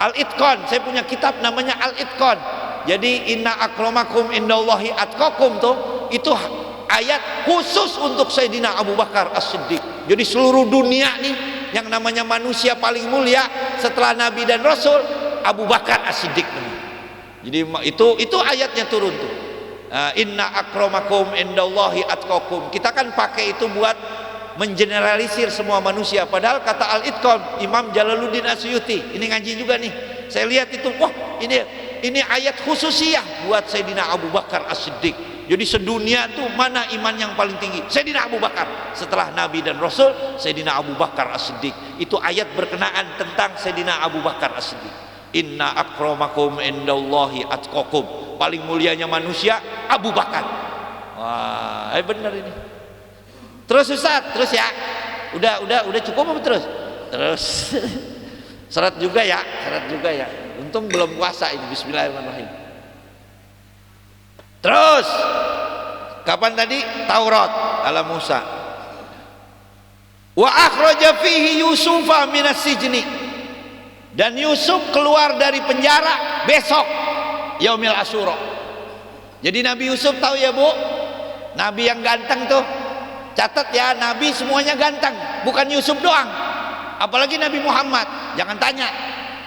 Speaker 3: Al-Itqan, saya punya kitab namanya Al-Itqan. Jadi inna akramakum indallahi atqakum tuh, itu ayat khusus untuk Sayyidina Abu Bakar As-Siddiq. Jadi seluruh dunia nih yang namanya manusia paling mulia setelah Nabi dan Rasul, Abu Bakar As-Siddiq. Jadi itu ayatnya turun tuh. Inna akramakum indallahi atqakum. Kita kan pakai itu buat mengeneralisir semua manusia, padahal kata Al-Itqan Imam Jalaluddin Asyuti, ini ngaji juga nih, saya lihat itu, wah ini ayat khususiyah buat Sayyidina Abu Bakar As-Siddiq. Jadi sedunia tuh mana iman yang paling tinggi? Sayyidina Abu Bakar. Setelah Nabi dan Rasul, Sayyidina Abu Bakar As-Siddiq. Itu ayat berkenaan tentang Sayyidina Abu Bakar As-Siddiq. Inna akramakum indallahi atqakum. Paling mulianya manusia Abu Bakar. Wah, benar ini. Terus Ustaz, terus ya. Udah cukup apa terus? Terus. Syarat juga ya. Untung belum puasa ini. Bismillahirrahmanirrahim. Terus kapan tadi? Taurat ala Musa. Wa akhraja fihi Yusufa minas sijni. Dan Yusuf keluar dari penjara besok Yaumil Asyura. Jadi Nabi Yusuf tahu ya Bu, Nabi yang ganteng tuh. Catat ya, Nabi semuanya ganteng, bukan Yusuf doang. Apalagi Nabi Muhammad. Jangan tanya.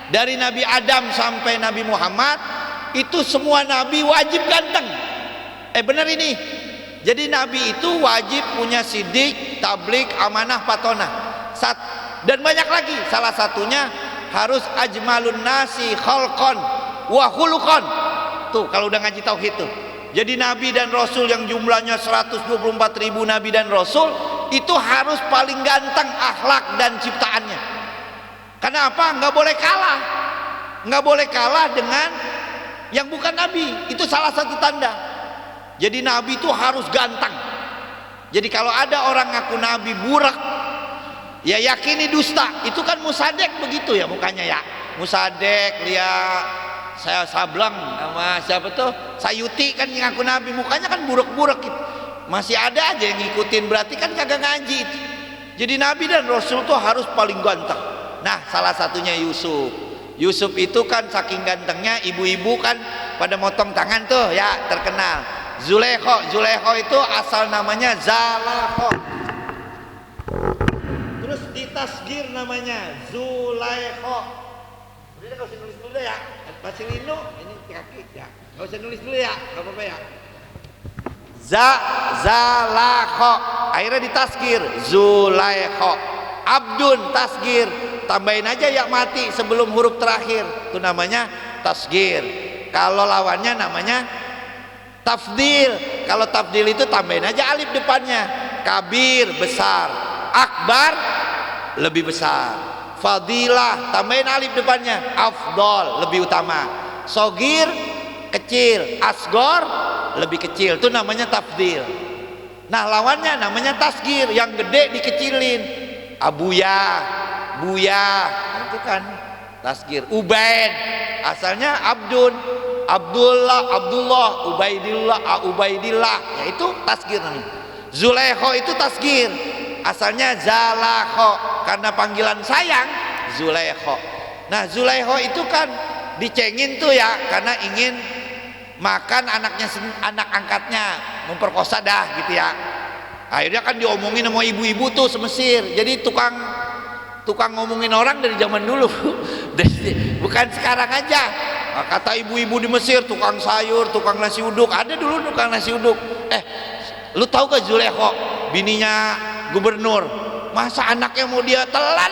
Speaker 3: Dari Nabi Adam sampai Nabi Muhammad, itu semua Nabi wajib ganteng. Benar ini. Jadi Nabi itu wajib punya sidik, tablik, amanah, patonah. Dan banyak lagi. Salah satunya harus ajmalun nasi khalqan wa khuluqan. Tuh kalau udah ngaji tauhid tuh. Jadi Nabi dan Rasul yang jumlahnya 124.000 Nabi dan Rasul itu harus paling ganteng akhlak dan ciptaannya. Karena apa? Nggak boleh kalah. Nggak boleh kalah dengan yang bukan Nabi. Itu salah satu tanda. Jadi Nabi itu harus ganteng. Jadi kalau ada orang ngaku Nabi burak, ya yakini dusta. Itu kan Musadek begitu ya mukanya ya. Musadek lihat saya Sableng sama siapa tuh Sayuti kan yang ngaku Nabi, mukanya kan buruk-buruk gitu. Masih ada aja yang ngikutin, berarti kan kagak ngaji itu. Jadi Nabi dan Rasul tuh harus paling ganteng. Nah salah satunya Yusuf itu kan saking gantengnya ibu-ibu kan pada motong tangan tuh ya, terkenal. Zulekho itu asal namanya Zalakho, terus ditasgir namanya Zulekho. Udah kau nulis dulu ya, Pak Lino ini kaki ya, kau usah nulis dulu ya, nggak apa-apa ya. Zalakho, akhirnya ditasgir Zulekho. Abdun tasgir, tambahin aja ya mati sebelum huruf terakhir, itu namanya tasgir. Kalau lawannya namanya tafdil. Kalau tafdil itu tambahin aja alif depannya. Kabir besar, akbar lebih besar, fadilah tambahin alif depannya, afdol lebih utama, sogir kecil, asgor lebih kecil, itu namanya tafdil. Nah lawannya namanya tasgir, yang gede dikecilin. Abuya, buya, itu kan tasgir. Ubaid asalnya Abdun, Abdullah, Ubaidillah, ya itu tasgir namanya. Zulekho itu tasgir, asalnya Zalakho, karena panggilan sayang Zulekho. Nah Zulekho itu kan dicengin tuh ya, karena ingin makan anak angkatnya, memperkosa dah gitu ya. Akhirnya kan diomongin sama ibu-ibu tuh semesir. Jadi tukang ngomongin orang dari zaman dulu. Bukan sekarang aja. Nah, kata ibu-ibu di Mesir, tukang sayur, tukang nasi uduk. Ada dulu tukang nasi uduk. Lu tahu gak Zulekho, bininya gubernur, masa anaknya mau dia telan?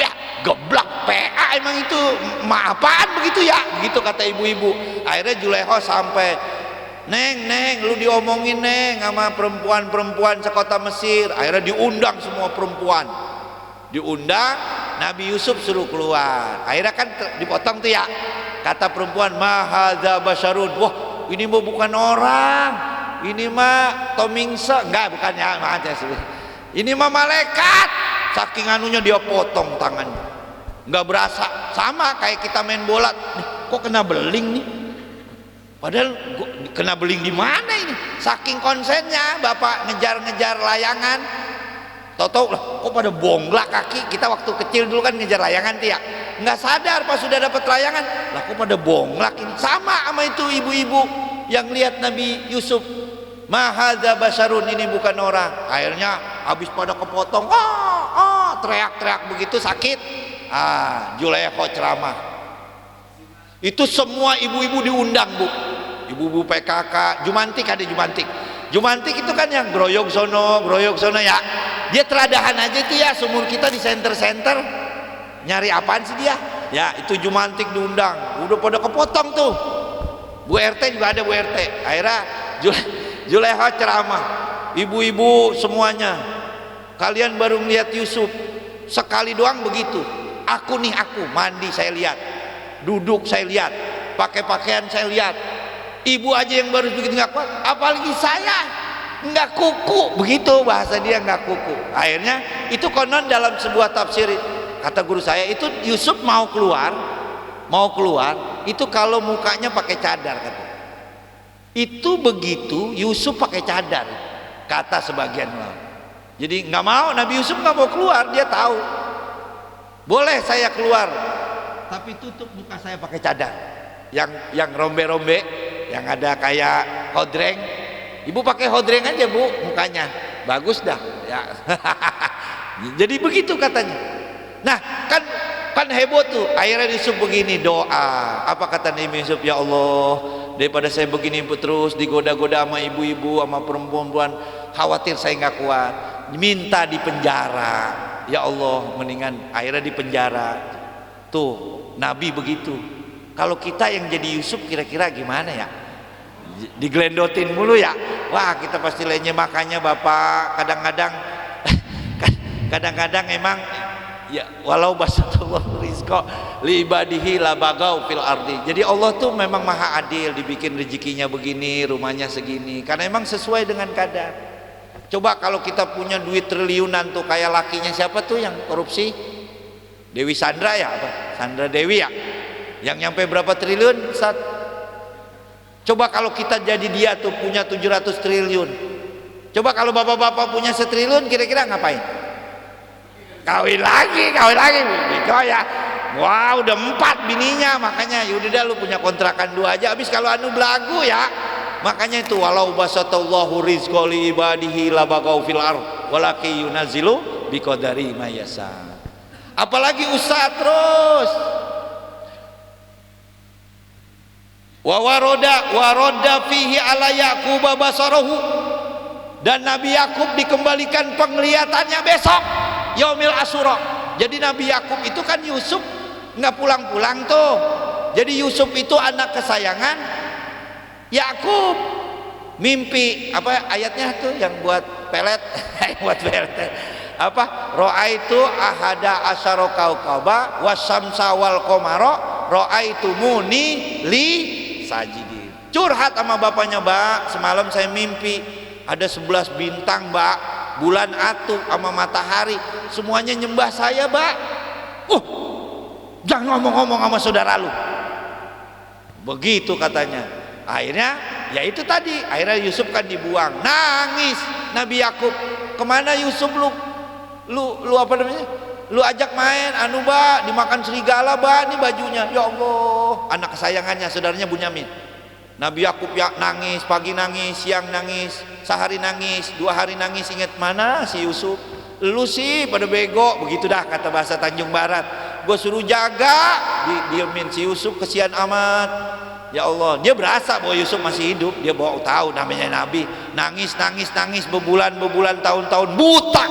Speaker 3: Ya geblak PA emang itu, apaan begitu ya? Begitu kata ibu-ibu. Akhirnya Zulekho sampai, Neng, lu diomongin Neng sama perempuan-perempuan sekota Mesir. Akhirnya diundang semua perempuan. Diundang, Nabi Yusuf suruh keluar. Akhirnya kan dipotong tuh ya. Kata perempuan, mahadza basyarun. Wah, ini mah bukan orang. Ini mah tomingse. Enggak, bukan ya, maaf ya. Ini mah malaikat. Saking anunya dia potong tangannya. Enggak berasa. Sama kayak kita main bola. Kok kena beling nih? Padahal kena beling di mana ini? Saking konsennya bapak ngejar layangan, tahu-tahu lah kok pada bonglak kaki. Kita waktu kecil dulu kan ngejar layangan tuh ya, nggak sadar pas sudah dapat layangan, lah kok pada bonglak ini. Sama itu ibu-ibu yang lihat Nabi Yusuf Mahadza basarun, ini bukan orang. Akhirnya habis pada kepotong, teriak-teriak begitu sakit. Zulaikha ceramah. Itu semua ibu-ibu diundang, Bu. Ibu-ibu PKK, Jumantik ada Jumantik. Jumantik itu kan yang groyok sono ya. Dia teradahan aja itu ya, sumur kita di center-center. Nyari apaan sih dia? Ya, itu Jumantik diundang. Udah pada kepotong tuh. Bu RT juga ada, Bu RT. Akhirnya Zulaikha ceramah, ibu-ibu semuanya, kalian baru melihat Yusuf sekali doang begitu. Aku mandi saya lihat, duduk saya lihat, pakai pakaian saya lihat. Ibu aja yang baru begitu nggak kuat, apalagi saya nggak kuku, begitu bahasa dia, nggak kuku. Akhirnya itu konon dalam sebuah tafsir, kata guru saya, itu Yusuf mau keluar itu kalau mukanya pakai cadar, kata. Itu begitu Yusuf pakai cadar, kata sebagian ulama. Jadi nggak mau, Nabi Yusuf nggak mau keluar, dia tahu boleh saya keluar tapi tutup muka saya pakai cadar yang rombe-rombe, yang ada kayak hodreng. Ibu pakai hodreng aja, Bu, mukanya bagus dah ya. Jadi begitu katanya. Nah, kan heboh tuh. Akhirnya Yusuf begini doa. Apa kata Nabi Yusuf? Ya Allah, daripada saya begini terus digoda-goda sama ibu-ibu, sama perempuan-perempuan, khawatir saya nggak kuat, minta di penjara. Ya Allah, mendingan akhirnya di penjara. Tuh Nabi begitu. Kalau kita yang jadi Yusuf kira-kira gimana ya? Digelendotin mulu ya. Wah, kita pasti lainnya. Makanya Bapak kadang-kadang emang ya, walau basatullah rizqa li ibadihi la bagau fil ardi. Jadi Allah tuh memang maha adil, dibikin rezekinya begini, rumahnya segini, karena emang sesuai dengan kadar. Coba kalau kita punya duit triliunan tuh kayak lakinya siapa tuh yang korupsi? Dewi Sandra ya, apa? Sandra Dewi ya, yang nyampe berapa triliun Ustaz? Coba kalau kita jadi dia tuh punya 700 triliun. Coba kalau bapak-bapak punya 1 triliun, kira-kira ngapain? Kawin lagi gitu ya. Wah, udah 4 bininya, makanya yaudah dah lu punya kontrakan 2 aja, habis kalau anu belagu ya. Makanya itu walau basatallahu rizqa li ibadihi labagau fil ard walaki yunazzilu biqadari ma yasha. Apalagi usaha terus. Wa waroda fihi ala Yaqub basarahu, dan Nabi Yakub dikembalikan penglihatannya besok Yaumil Asyura. Jadi Nabi Yakub itu kan Yusuf nggak pulang-pulang tuh. Jadi Yusuf itu anak kesayangan Yakub. Mimpi apa ayatnya tuh yang buat pelet buat pelet apa? Ra'aitu ahada asyara kaukaba wasyamsa wal qamara ra'aitumuni li sajidin. Curhat sama bapaknya, Mbak, semalam saya mimpi ada 11 bintang, Mbak, bulan atuh sama matahari, semuanya nyembah saya, Mbak. Jangan ngomong-ngomong sama saudara lu. Begitu katanya. Akhirnya ya itu tadi, akhirnya Yusuf kan dibuang. Nangis Nabi Yakub. Kemana Yusuf lu apa namanya? Lu ajak main anu, Mbak, dimakan serigala, Mbak, ini bajunya. Ya Allah, anak kesayangannya, saudaranya Bunyamin. Nabi Yakub ya nangis, pagi nangis, siang nangis, sehari nangis, 2 hari nangis. Ingat mana si Yusuf? Lu sih pada bego, begitu dah kata bahasa Tanjung Barat. Gue suruh jaga, diemin si Yusuf, kesian amat. Ya Allah, dia berasa bahwa Yusuf masih hidup. Dia bawa tahu namanya Nabi. Nangis berbulan-bulan, tahun-tahun, buta.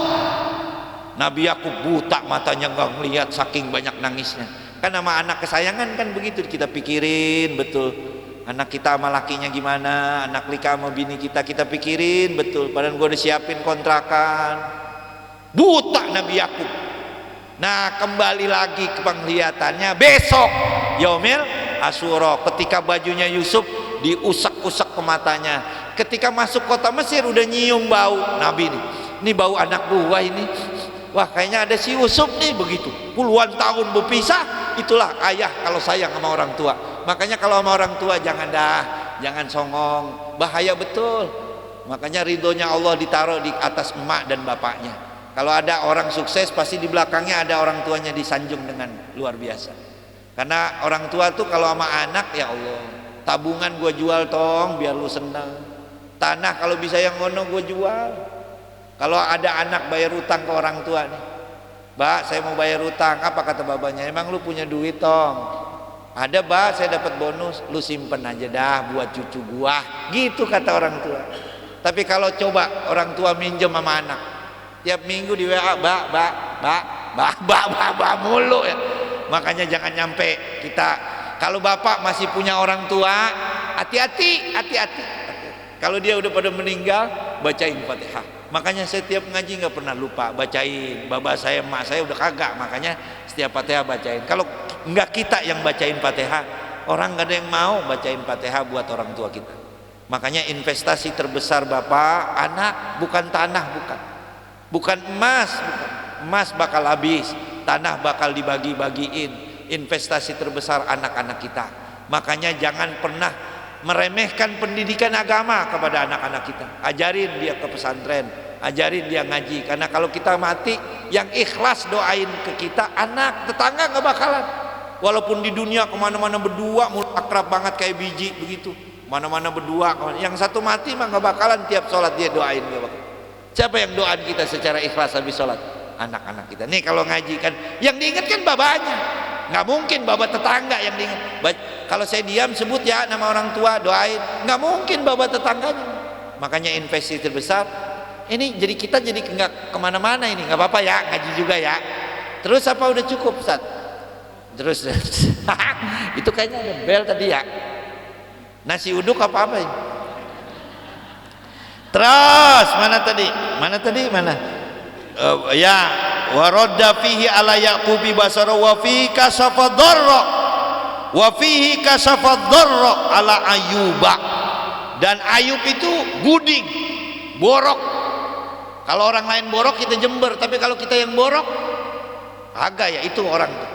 Speaker 3: Nabi Yakub buta, matanya nggak ngelihat saking banyak nangisnya. Kan sama anak kesayangan kan begitu, kita pikirin betul. Anak kita sama lakinya gimana, anak Lika sama bini kita pikirin betul. Padahal gue udah siapin kontrakan. Buta Nabi Yakub. Nah, kembali lagi ke penglihatannya besok Yaumil Asyura, ketika bajunya Yusuf diusak-usak ke matanya. Ketika masuk kota Mesir udah nyium bau Nabi nih. Ini bau anak buah ini. Wah, kayaknya ada si Yusuf nih, begitu. Puluhan tahun berpisah, itulah ayah kalau sayang sama orang tua. Makanya kalau sama orang tua jangan songong, bahaya betul. Makanya ridhonya Allah ditaruh di atas emak dan bapaknya. Kalau ada orang sukses pasti di belakangnya ada orang tuanya disanjung dengan luar biasa. Karena orang tua tuh kalau sama anak, ya Allah, tabungan gua jual tong biar lu senang. Tanah kalau bisa yang ngono gue jual. Kalau ada anak bayar utang ke orang tua nih, Mbak saya mau bayar utang, apa kata babanya? Emang lu punya duit tong? Ada Mbak, saya dapat bonus. Lu simpen aja dah buat cucu gua, gitu kata orang tua. Tapi kalau coba orang tua minjem sama anak, tiap minggu di WA, mbak mulu ya. Makanya jangan nyampe kita, kalau bapak masih punya orang tua, hati-hati. Kalau dia udah pada meninggal, bacain Fatihah. Makanya saya tiap ngaji nggak pernah lupa bacain. Baba saya, emak saya udah kagak, makanya setiap Fatihah bacain. Kalau nggak kita yang bacain Fatihah, orang nggak ada yang mau bacain Fatihah buat orang tua kita. Makanya investasi terbesar bapak, anak, bukan tanah, bukan emas, bukan. Emas bakal habis, tanah bakal dibagi-bagiin. Investasi terbesar anak-anak kita. Makanya jangan pernah meremehkan pendidikan agama kepada anak-anak kita. Ajarin dia ke pesantren, ajarin dia ngaji. Karena kalau kita mati, yang ikhlas doain ke kita anak, tetangga nggak bakalan. Walaupun di dunia kemana-mana berdua, akrab banget kayak biji begitu, mana-mana berdua. Yang satu mati mah nggak bakalan tiap sholat dia doain, nggak bakal. Siapa yang doain kita secara ikhlas habis sholat? Anak-anak kita. Nih kalau ngaji kan, yang diingat kan babanya. Nggak mungkin babat tetangga yang diingat. Kalau saya diam sebut ya nama orang tua, doain. Nggak mungkin babat tetangganya. Makanya investasi terbesar ini, jadi kita jadi nggak kemana-mana ini. Nggak apa-apa ya, ngaji juga ya. Terus apa udah cukup Ustaz? Terus itu kayaknya ada bel tadi ya. Nasi uduk apa ini? Terus mana tadi ya waradda fihi ala yaqubi basara wa fihi kasafa dharra ala Ayyuba. Dan Ayub itu guding, borok. Kalau orang lain borok kita jember, tapi kalau kita yang borok agak ya itu orang tuh.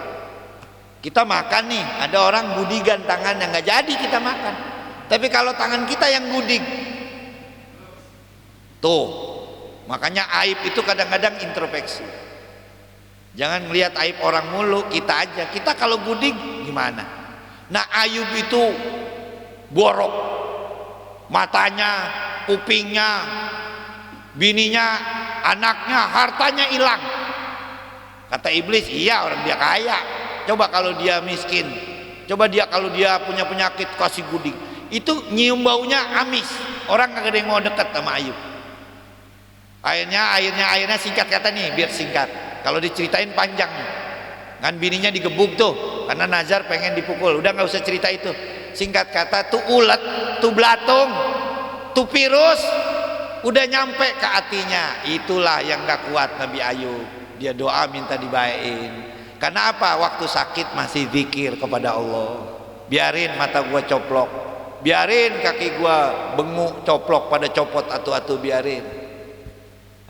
Speaker 3: Kita makan nih, ada orang gudigan tangan yang nggak jadi kita makan. Tapi kalau tangan kita yang guding tuh, makanya aib itu kadang-kadang introspeksi. Jangan melihat aib orang mulu, kita aja. Kita kalau guding gimana? Nah Ayub itu borok, matanya, kupingnya, bininya, anaknya, hartanya hilang. Kata iblis, iya orang dia kaya. Coba kalau dia miskin, coba dia kalau dia punya penyakit kasih guding, itu nyium baunya amis. Orang kagak ada yang mau dekat sama Ayub. Akhirnya singkat kata nih, biar singkat. Kalau diceritain panjang nih. Kan bininya digebuk tuh karena nazar pengen dipukul. Udah nggak usah cerita itu. Singkat kata tuh ulet, tuh belatung, tuh virus udah nyampe ke hatinya. Itulah yang gak kuat Nabi Ayub. Dia doa minta dibayain. Karena apa? Waktu sakit masih zikir kepada Allah. Biarin mata gua coplok, biarin kaki gua benguk coplok pada copot atu-atu, biarin.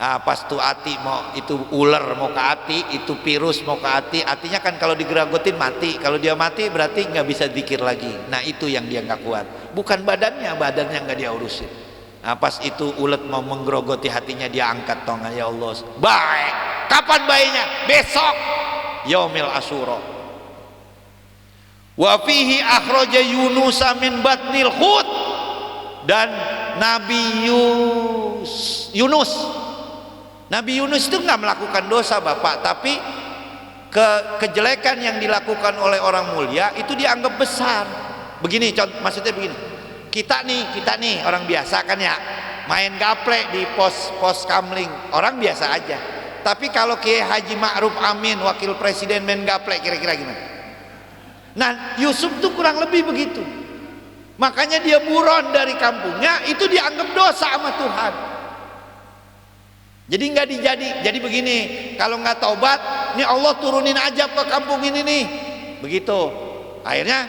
Speaker 3: Nah, pas tuh hati mau itu ular mau ke hati, itu virus mau ke hati, artinya kan kalau digeragotin mati. Kalau dia mati berarti nggak bisa zikir lagi. Nah itu yang dia nggak kuat. Bukan badannya nggak dia urusin. Nah pas itu ulet mau menggerogoti hatinya, dia angkat tangan, ya Allah. Baik. Kapan bayinya? Besok. Yaumil Asyura. Wa fihi akhraja Yunus min batnil hut. Dan Nabi Yunus itu nggak melakukan dosa Bapak, tapi kejelekan yang dilakukan oleh orang mulia itu dianggap besar. Begini maksudnya begini. Kita nih orang biasa kan ya, main gaplek di pos kamling, orang biasa aja. Tapi kalau Kiai Haji Ma'ruf Amin wakil presiden main gaplek, kira-kira gimana? Nah Yusuf tuh kurang lebih begitu. Makanya dia buron dari kampungnya, itu dianggap dosa sama Tuhan. Jadi nggak jadi begini, kalau nggak taubat nih Allah turunin aja ke kampung ini nih, begitu. Akhirnya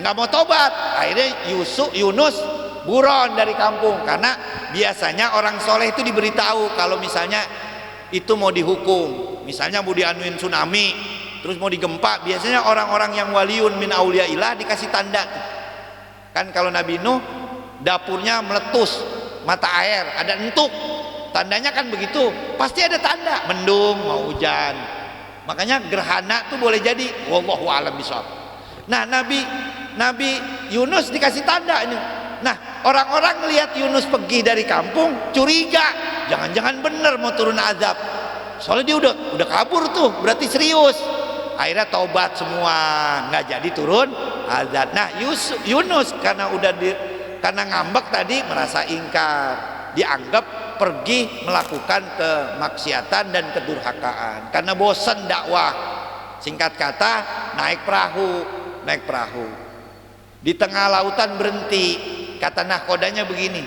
Speaker 3: nggak mau taubat, akhirnya Yunus buron dari kampung. Karena biasanya orang soleh itu diberitahu kalau misalnya itu mau dihukum, misalnya mau dianuin tsunami, terus mau digempa, biasanya orang-orang yang waliun min auliyaillah dikasih tanda. Kan kalau Nabi Nuh dapurnya meletus, mata air, ada entuk, tandanya kan begitu, pasti ada tanda, mendung, mau hujan. Makanya gerhana tuh boleh jadi, wallahu a'lam bishawab. Nah Nabi Yunus dikasih tanda ini. Nah orang-orang melihat Yunus pergi dari kampung curiga, jangan-jangan bener mau turun azab. Soalnya dia udah kabur tuh, berarti serius. Akhirnya taubat semua, nggak jadi turun azab. Nah Yunus karena ngambek tadi merasa ingkar, dianggap pergi melakukan kemaksiatan dan kedurhakaan karena bosan dakwah. Singkat kata, naik perahu di tengah lautan berhenti. Kata nahkodanya begini,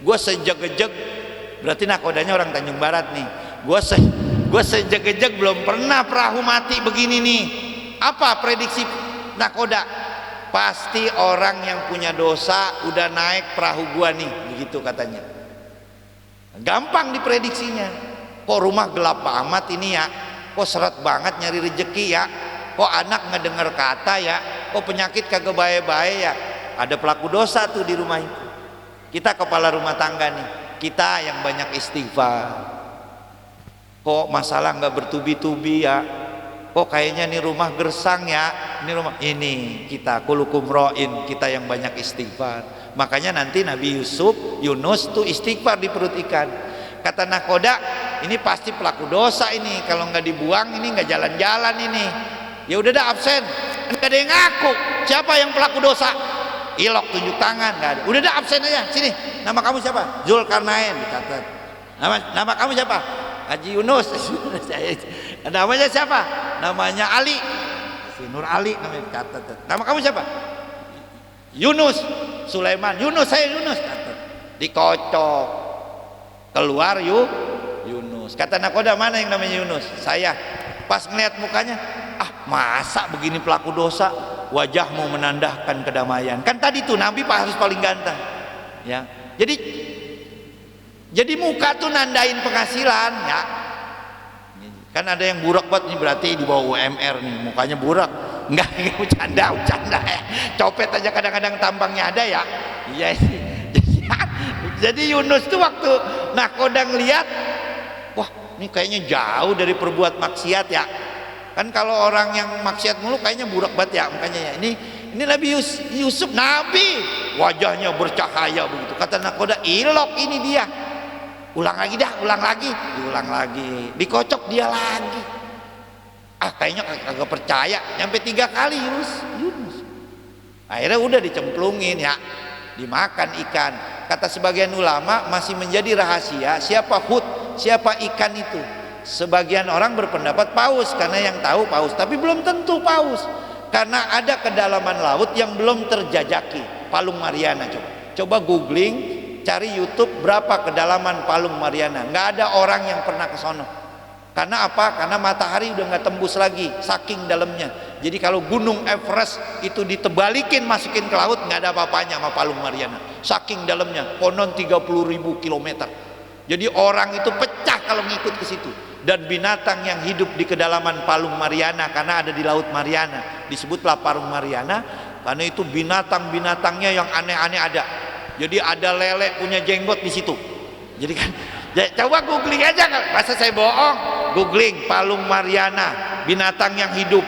Speaker 3: gue sejeg-ejeg, berarti nahkodanya orang Tanjung Barat nih, gue sejeg-ejeg belum pernah perahu mati begini nih. Apa prediksi nahkoda? Pasti orang yang punya dosa udah naik perahu gua nih, begitu katanya. Gampang diprediksinya. Kok rumah gelap amat ini ya, kok seret banget nyari rezeki ya, kok anak nggak dengar kata ya, kok penyakit kagak baik-baik ya. Ada pelaku dosa tuh di rumah itu. Kita kepala rumah tangga nih, kita yang banyak istighfar. Kok masalah nggak bertubi-tubi ya, kok kayaknya nih rumah gersang ya, ini kita kulukum ro'in, kita yang banyak istighfar. Makanya nanti Nabi Yunus tuh istighfar di perut ikan. Kata nahkoda, ini pasti pelaku dosa ini, kalau nggak dibuang ini nggak jalan-jalan ini. Ya udah dah absen, nggak ada yang ngaku siapa yang pelaku dosa. Ilok tunjuk tangan, nggak ada. Udah dah absen aja, sini. Nama kamu siapa? Zulkarnain, dicatat. Nama kamu siapa? Haji Yunus. Namanya siapa? Namanya Ali. Si Nur Ali namanya, dicatat. Nama kamu siapa? Yunus. Sulaiman. Yunus, saya Yunus. Catat. Dikocok. Keluar Yunus. Kata nakoda, mana yang namanya Yunus? Saya. Pas ngeliat mukanya, masa begini pelaku dosa, wajah mau menandakan kedamaian. Kan tadi tuh Nabi harus paling ganteng. Ya. Jadi muka tuh nandain penghasilan ya. Kan ada yang burak banget nih, berarti di bawah UMR nih, mukanya burak. Enggak bercanda ya. Copet aja kadang-kadang tampangnya ada ya. Iya. Jadi Yunus tuh waktu nahkoda ngeliat, wah ini kayaknya jauh dari perbuat maksiat ya. Kan kalau orang yang maksiat mulu kayaknya burak banget ya mukanya ya. Ini Nabi Yusuf, Nabi, wajahnya bercahaya begitu. Kata nahkoda, ilok ini dia. Ulang lagi, diulang lagi, dikocok dia lagi. Kayaknya kagak percaya, nyampe 3 kali Yunus. Akhirnya udah dicemplungin ya, dimakan ikan. Kata sebagian ulama masih menjadi rahasia siapa siapa ikan itu. Sebagian orang berpendapat paus, karena yang tahu paus, tapi belum tentu paus, karena ada kedalaman laut yang belum terjajaki. Palung Mariana, coba googling, cari YouTube berapa kedalaman Palung Mariana. Nggak ada orang yang pernah ke sono. Karena apa? Karena matahari udah nggak tembus lagi, saking dalamnya. Jadi kalau gunung Everest itu ditebalikin masukin ke laut, nggak ada apa-apanya sama Palung Mariana. Saking dalamnya, konon 30.000 kilometer. Jadi orang itu pecah kalau ngikut ke situ. Dan binatang yang hidup di kedalaman Palung Mariana, karena ada di Laut Mariana, disebutlah Palung Mariana, karena itu binatang-binatangnya yang aneh-aneh ada. Jadi ada lele punya jenggot di situ. Jadi kan, coba googling aja, masa saya bohong? Googling Palung Mariana, binatang yang hidup.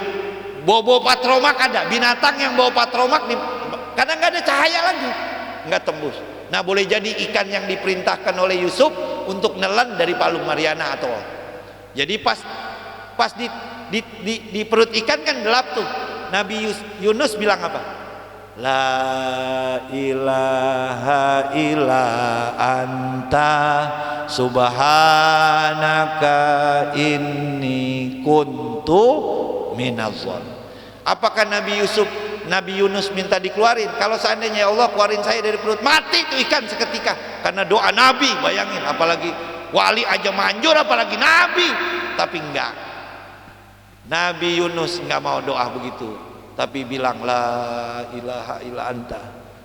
Speaker 3: Bobo patromak ada, binatang yang bawa patromak, kadang nggak ada cahaya lagi, nggak tembus. Nah boleh jadi ikan yang diperintahkan oleh Yusuf untuk nelan dari Palung Mariana atau. Jadi pas di perut ikan kan gelap tuh. Nabi Yunus bilang apa? La ilaha illa anta subhanaka inni kuntu minaz-zalimin. Apakah Nabi Yunus minta dikeluarin? Kalau seandainya ya Allah keluarin saya dari perut, mati tuh ikan seketika. Karena doa Nabi, bayangin, apalagi wali aja manjur, apalagi Nabi. Tapi enggak, Nabi Yunus enggak mau doa begitu, tapi bilang la ilaha illa anta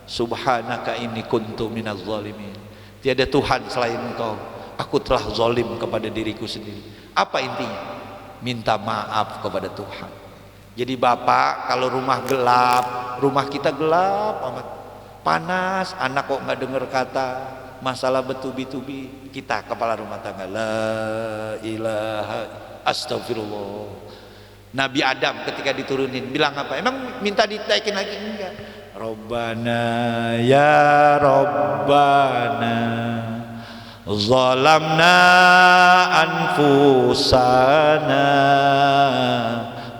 Speaker 3: subhanaka inni kuntu minaz zalimin. Tiada Tuhan selain engkau, aku telah zalim kepada diriku sendiri. Apa intinya? Minta maaf kepada Tuhan. Jadi bapak kalau rumah gelap, rumah kita gelap amat, panas, anak kok nggak dengar kata, masalah bertubi-tubi, kita kepala rumah tangga la ilaha astagfirullah. Nabi Adam ketika diturunin bilang apa? Emang minta ditaikin lagi? Enggak. Rabbana ya Rabbana zalamna anfusana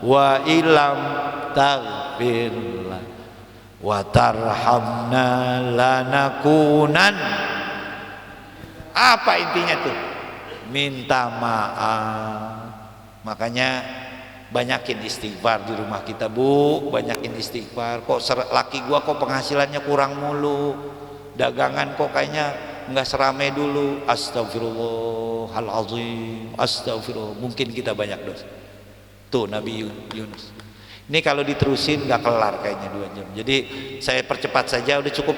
Speaker 3: wa ilam taghfir wa tarhamna lanakunan. Apa intinya tuh? Minta maaf. Makanya banyakin istighfar di rumah kita, Bu. Banyakin istighfar. Kok laki gua kok penghasilannya kurang mulu, dagangan kok kayaknya nggak serame dulu. Astagfirullahaladzim, astagfirullah. Mungkin kita banyak dosa. Tuh Nabi Yunus ini kalau diterusin nggak kelar kayaknya 2 jam. Jadi saya percepat saja, udah cukup.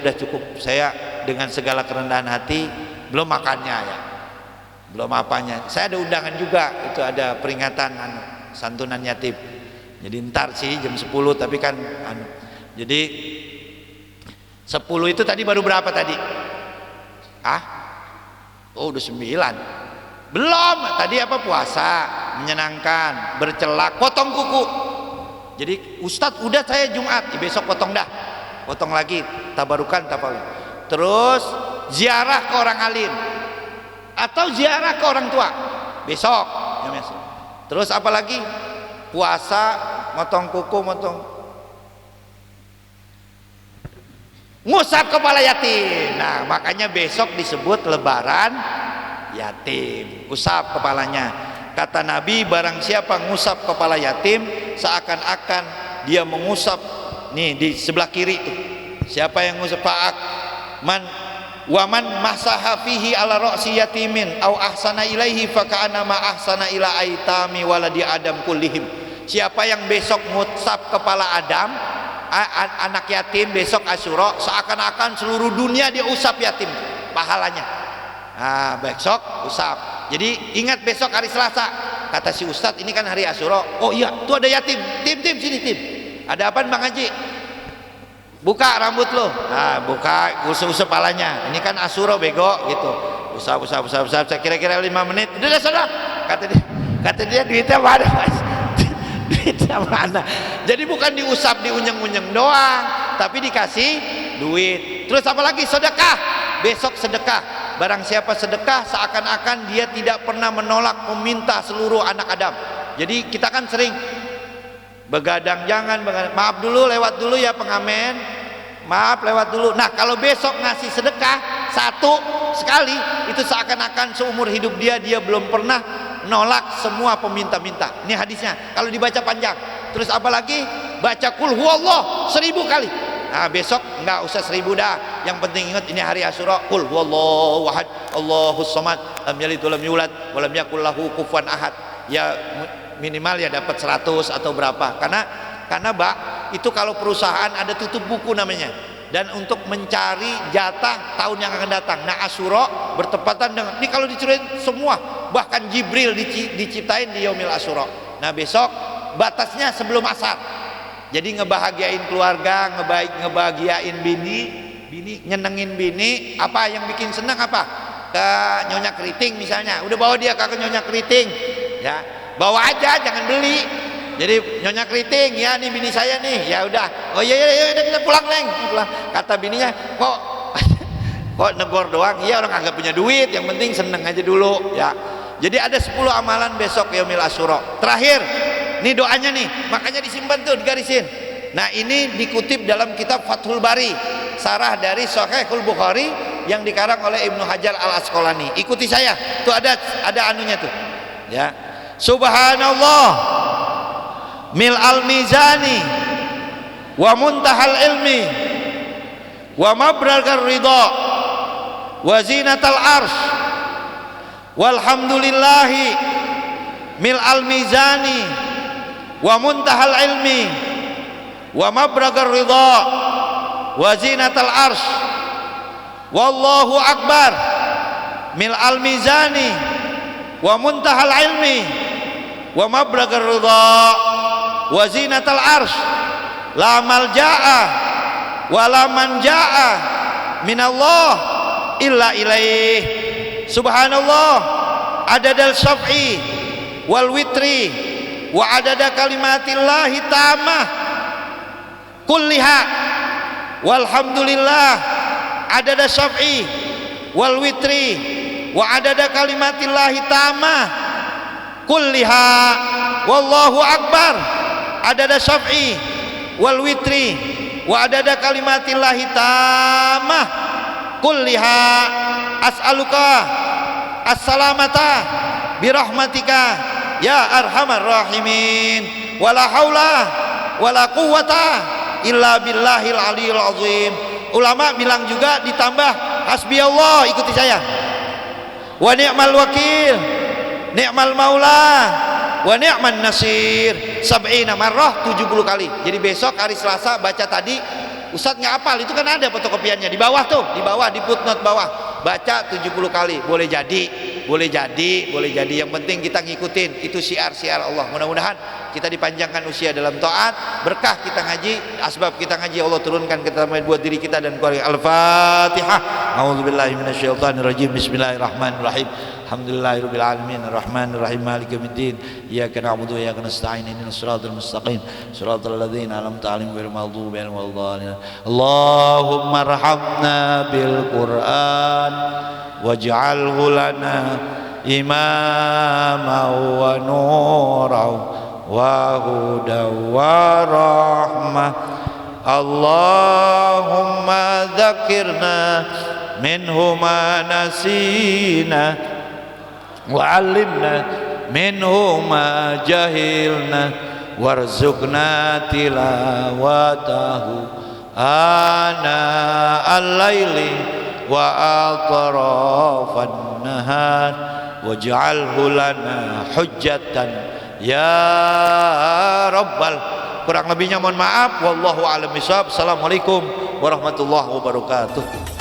Speaker 3: Saya dengan segala kerendahan hati, belum makannya ya, belum apanya. Saya ada undangan juga, itu ada peringatan santunan yatim. Jadi ntar sih jam 10, tapi kan jadi 10 itu tadi baru berapa tadi? Oh udah 9. Belum, tadi apa? Puasa, menyenangkan, bercelak, potong kuku. Jadi Ustadz udah saya Jumat, besok potong dah, potong lagi, tabarukan, tafalul. Terus ziarah ke orang alim atau ziarah ke orang tua besok. Terus apa lagi? Puasa, motong kuku, ngusap kepala yatim. Nah makanya besok disebut lebaran yatim, usap kepalanya. Kata Nabi, barang siapa ngusap kepala yatim, seakan-akan dia mengusap nih di sebelah kiri tuh. Siapa yang ngusap? Waman masaha fihi ala ra'si yatimin au ahsana ilaihi faka'annama ahsana ila aitami waladi adam kullihim. Siapa yang besok ngusap kepala Adam, anak yatim, besok Asyura, seakan-akan seluruh dunia dia usap yatim pahalanya. Nah besok usap. Jadi ingat besok hari Selasa, kata si Ustadz ini kan hari Asyura. Oh iya, tuh ada yatim. Tim sini tim. Ada apaan Bang Haji? Buka rambut lo. Nah, buka, usap palanya. Ini kan Asyura bego gitu. Usap. Saya kira-kira 5 menit. Udah sudah. Kata dia duitnya mana Mas? Duitnya mana? Jadi bukan diusap, diunyeng-unyeng doang, tapi dikasih duit. Terus apa lagi? Sedekah. Besok sedekah. Barang siapa sedekah, seakan-akan dia tidak pernah menolak meminta seluruh anak Adam. Jadi kita kan sering begadang, maaf dulu, lewat dulu ya pengamen, maaf lewat dulu. Nah kalau besok ngasih sedekah 1 sekali, itu seakan-akan seumur hidup dia belum pernah nolak semua peminta-minta. Ini hadisnya kalau dibaca panjang. Terus apalagi baca kul huwallah 1000 kali. Nah besok nggak usah 1000 dah. Yang penting ingat ini hari Asyura. Qul huwallahu ahad, Allahus samad, lam yalid walam yulad walam yakul lahu kufuwan ahad. Ya minimal ya dapat 100 atau berapa. Karena Mbak, itu kalau perusahaan ada tutup buku namanya. Dan untuk mencari jatah tahun yang akan datang. Nah Asyura bertepatan dengan ini, kalau dicuriin semua, bahkan Jibril diciptain di yaumil Asyura. Nah besok batasnya sebelum asar. Jadi ngebahagiain keluarga, ngebahagiain bini, nyenengin bini. Apa yang bikin senang apa? Ke Nyonya Keriting misalnya, udah bawa dia ke Nyonya Keriting, ya bawa aja, jangan beli. Jadi Nyonya Keriting, ya nih bini saya nih, ya udah, oh iya kita pulang Neng, pulang. Kata bininya, kok negor doang? Iya orang agak punya duit, yang penting seneng aja dulu, ya. Jadi ada 10 amalan besok yaumil Asyura. Terakhir, nih doanya nih, makanya disimpan tuh, digarisin. Nah ini dikutip dalam kitab Fathul Bari, sarah dari Sahihul Bukhari yang dikarang oleh Ibnu Hajar Al Asqalani. Ikuti saya, tuh ada anunya tuh, ya. Subhanallah, mil al mizani, wa muntahal ilmi, wa mabragar ridha, wa zinatal arsh, walhamdulillahi, mil al mizani, wa muntahal ilmi, wa mabragar ridha, wa zinatal arsh, wallahu akbar, mil al mizani, wa muntahal ilmi, wa mabragar ridha, wa zinatal arsh, la malja'a wa la manja'a minallah illa ilaih. Subhanallah adadal syaf'i wal witri wa adada kalimatillahi tamah kulliha walhamdulillah adada syaf'i wal witri wa adada kalimatillahi tamah kulliha wallahu akbar adada syaf'i wal witri wa adada kalimatillahi tamah kulliha as'aluka as-salamata birahmatika ya arhamar rahimin wala haula wala quwwata illa billahil aliyil azim. Ulama bilang juga ditambah hasbiyallah, ikuti saya, wa ni'mal wakil ni'mal maula wa ni'man nasir sab'ina marrah, 70 kali. Jadi besok hari Selasa baca tadi, Ustadz nggak hafal, itu kan ada fotokopiannya di bawah tuh, di bawah di footnote bawah, baca 70 kali. Boleh jadi, yang penting kita ngikutin, itu syiar-syiar Allah. Mudah-mudahan kita dipanjangkan usia dalam taat, berkah kita ngaji, asbab kita ngaji Allah turunkan kita buat diri kita dan keluarga. Al-Fatihah. A'udzubillahi minasyaitonirrajim. Bismillahirrahmanirrahim. Alhamdulillahirabbil alamin arrahmanir rahim maliki yaumiddin iyyaka na'budu wa iyyaka nasta'in ihdinas siratal mustaqim siratal ladzina an'amta 'alaihim ghairil maghdubi 'alaihim waladdallin. Allahumma arhamna bil Qur'an waj'alhu lana imama wa nuran wa hudan wa rahmah. Allahumma dzakirna minhu ma nasina wa'allimna minhu ma jahilna warzuqna tilawatahu ana al-laili wa atrafan nahar waj'alhu lana hujjatan ya rabbal. Kurang lebihnya mohon maaf, wallahu a'lam bishawab. Assalamualaikum warahmatullahi wabarakatuh.